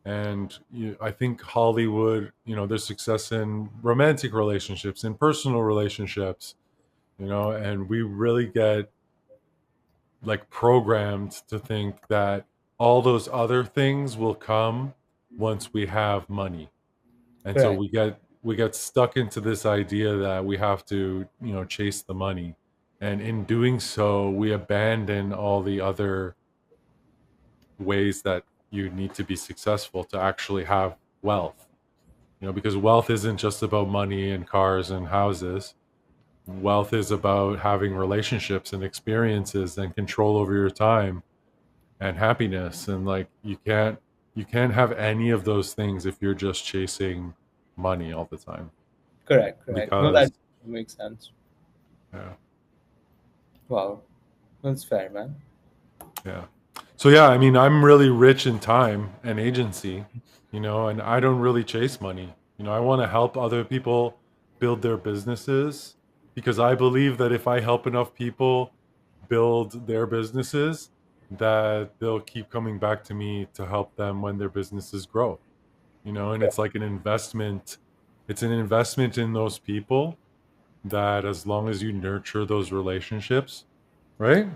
And I think Hollywood, there's success in romantic relationships, in personal relationships, and we really get like programmed to think that all those other things will come once we have money. And so Correct. we get stuck into this idea that we have to, chase the money. And in doing so, we abandon all the other ways that you need to be successful to actually have wealth. Because wealth isn't just about money and cars and houses. Wealth is about having relationships and experiences and control over your time and happiness. And like you can't have any of those things if you're just chasing money all the time. Correct. No, that Because makes sense. yeah, Wow, that's fair, man. yeah. So yeah, I mean, I'm really rich in time and agency, and I don't really chase money. I want to help other people build their businesses because I believe that if I help enough people build their businesses, that they'll keep coming back to me to help them when their businesses grow. And it's like an investment. It's an investment in those people that as long as you nurture those relationships, right?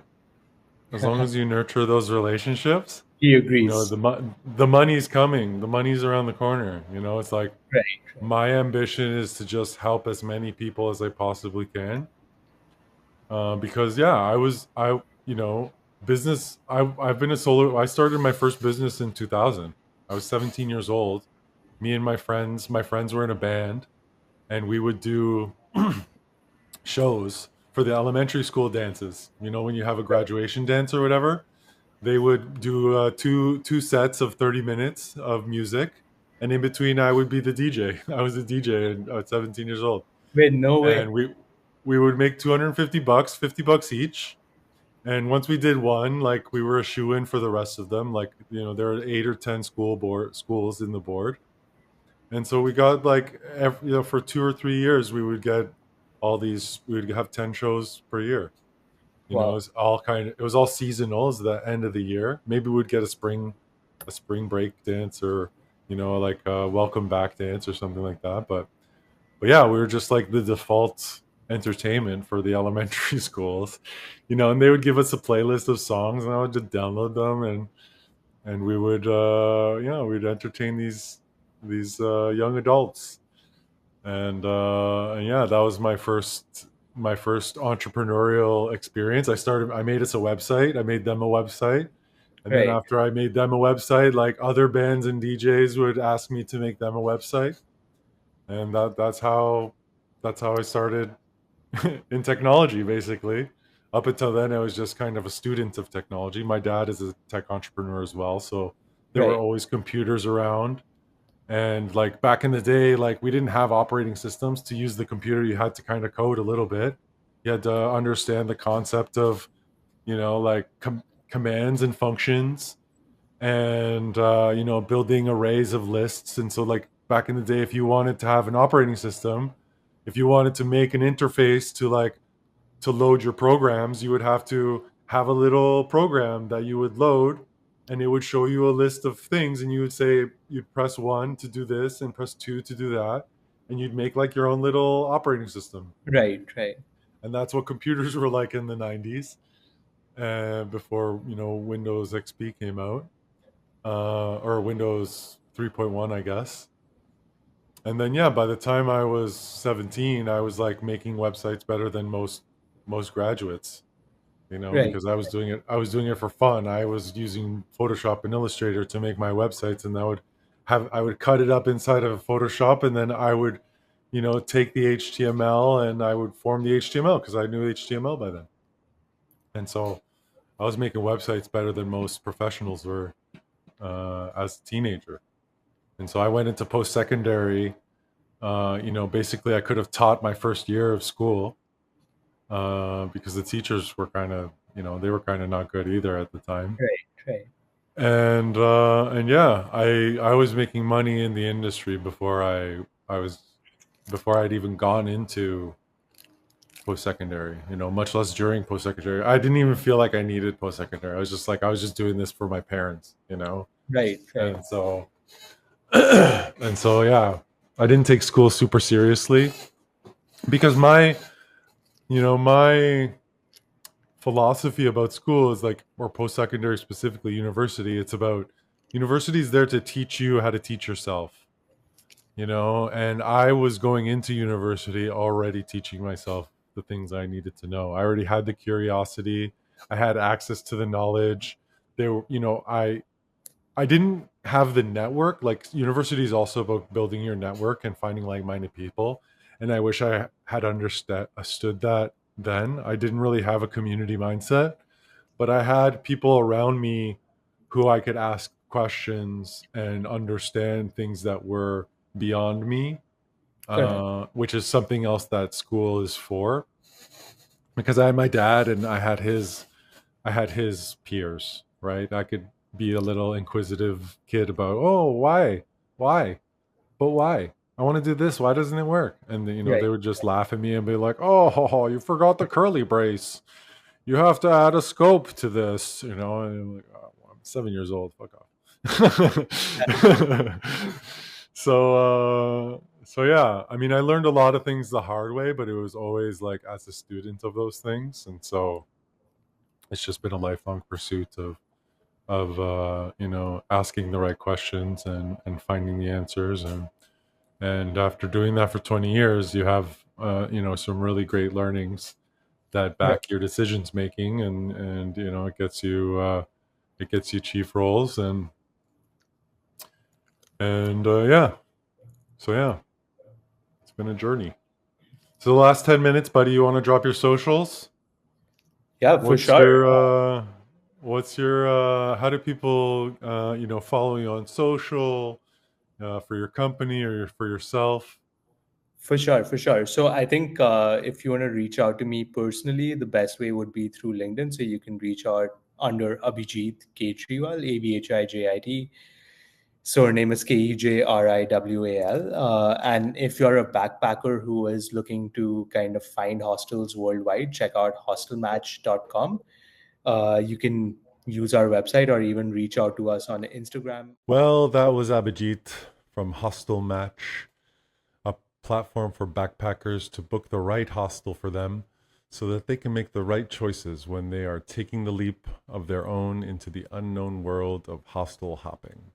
As long as you nurture those relationships, He agrees. the money's coming. The money's around the corner. It's like Right. my ambition is to just help as many people as I possibly can. Because yeah, business. I've been a solo. I started my first business in 2000. I was 17 years old. Me and my friends were in a band, and we would do shows for the elementary school dances. When you have a graduation dance or whatever, they would do two sets of 30 minutes of music, and in between, I would be the DJ. I was a DJ at 17 years old, Wait, no way. and we would make $250, $50 each. And once we did one, like we were a shoe in for the rest of them. Like there are 8 or 10 schools in the board, and so we got like for 2 or 3 years we would get all these. We would have 10 shows per year. Wow. It was all seasonal. It was the end of the year. Maybe we'd get a spring break dance, or like a welcome back dance or something like that. But yeah, we were just like the default entertainment for the elementary schools, and they would give us a playlist of songs, and I would just download them, and we would we'd entertain these young adults. And yeah, that was my first entrepreneurial experience. I made us a website. I made them a website. And then Right. after I made them a website, like other bands and DJs would ask me to make them a website. And that's how I started in technology, basically. Up until then, I was just kind of a student of technology. My dad is a tech entrepreneur as well, so there were Right. always computers around. And like back in the day, like we didn't have operating systems. To use the computer, you had to kind of code a little bit. You had to understand the concept of, like commands and functions, and building arrays of lists. And so like back in the day, if you wanted to have an operating system, if you wanted to make an interface to like to load your programs, you would have to have a little program that you would load, and it would show you a list of things, and you would say, you'd press 1 to do this and press 2 to do that, and you'd make like your own little operating system. Right, right, And that's what computers were like in the 90s, before Windows XP came out, or Windows 3.1, I guess. And then yeah, by the time I was 17, I was like making websites better than most graduates, right, because I was doing it for fun. I was using Photoshop and Illustrator to make my websites, and I would cut it up inside of Photoshop, and then I would take the HTML and I would form the HTML because I knew HTML by then. And so I was making websites better than most professionals were, as a teenager. And so I went into post-secondary. Basically I could have taught my first year of school, because the teachers were kind of, they were kind of not good either at the time. right, right, And yeah, I was making money in the industry before I'd even gone into post-secondary, much less during post-secondary. I didn't even feel like I needed post-secondary. I was just doing this for my parents, right, right, and so and so yeah, I didn't take school super seriously because my philosophy about school is like, or post-secondary specifically, university, it's about university is there to teach you how to teach yourself, and I was going into university already teaching myself the things I needed to know. I already had the curiosity, I had access to the knowledge. There were, I didn't have the network. Like, university is also about building your network and finding like-minded people. And I wish I had understood that then. I didn't really have a community mindset, but I had people around me who I could ask questions and understand things that were beyond me, correct, which is something else that school is for. Because I had my dad and I had his peers, right? I could be a little inquisitive kid about, oh, why, but why? I want to do this. Why doesn't it work? And they right, would just laugh at me and be like, oh, you forgot the curly brace. You have to add a scope to this, And I'm like, oh, well, I'm 7 years old. Fuck off. So yeah, I mean, I learned a lot of things the hard way, but it was always like as a student of those things, and so it's just been a lifelong pursuit of asking the right questions and finding the answers, and after doing that for 20 years, you have some really great learnings that right. back your decisions making, and it gets you chief roles, and yeah, so yeah, it's been a journey. So the last 10 minutes, buddy, you want to drop your socials? Yeah, for What's sure. your how do people follow you on social, for your company or for yourself? For sure, for sure. So I think if you want to reach out to me personally, the best way would be through LinkedIn. So you can reach out under Abhijit Kejriwal, Abhijit. Surname is Kejriwal. And if you're a backpacker who is looking to kind of find hostels worldwide, check out hostelmatch.com. You can use our website or even reach out to us on Instagram. Well, that was Abhijit from HostelMatch, a platform for backpackers to book the right hostel for them so that they can make the right choices when they are taking the leap of their own into the unknown world of hostel hopping.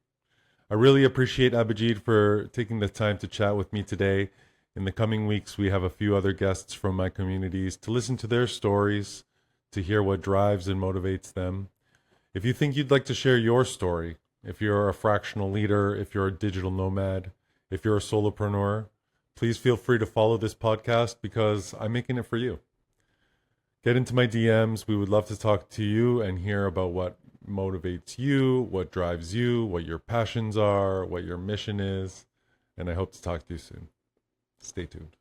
I really appreciate Abhijit for taking the time to chat with me today. In the coming weeks, we have a few other guests from my communities to listen to their stories, to hear what drives and motivates them. If you think you'd like to share your story, if you're a fractional leader, if you're a digital nomad, if you're a solopreneur, please feel free to follow this podcast because I'm making it for you. Get into my DMs. We would love to talk to you and hear about what motivates you, what drives you, what your passions are, what your mission is. And I hope to talk to you soon. Stay tuned.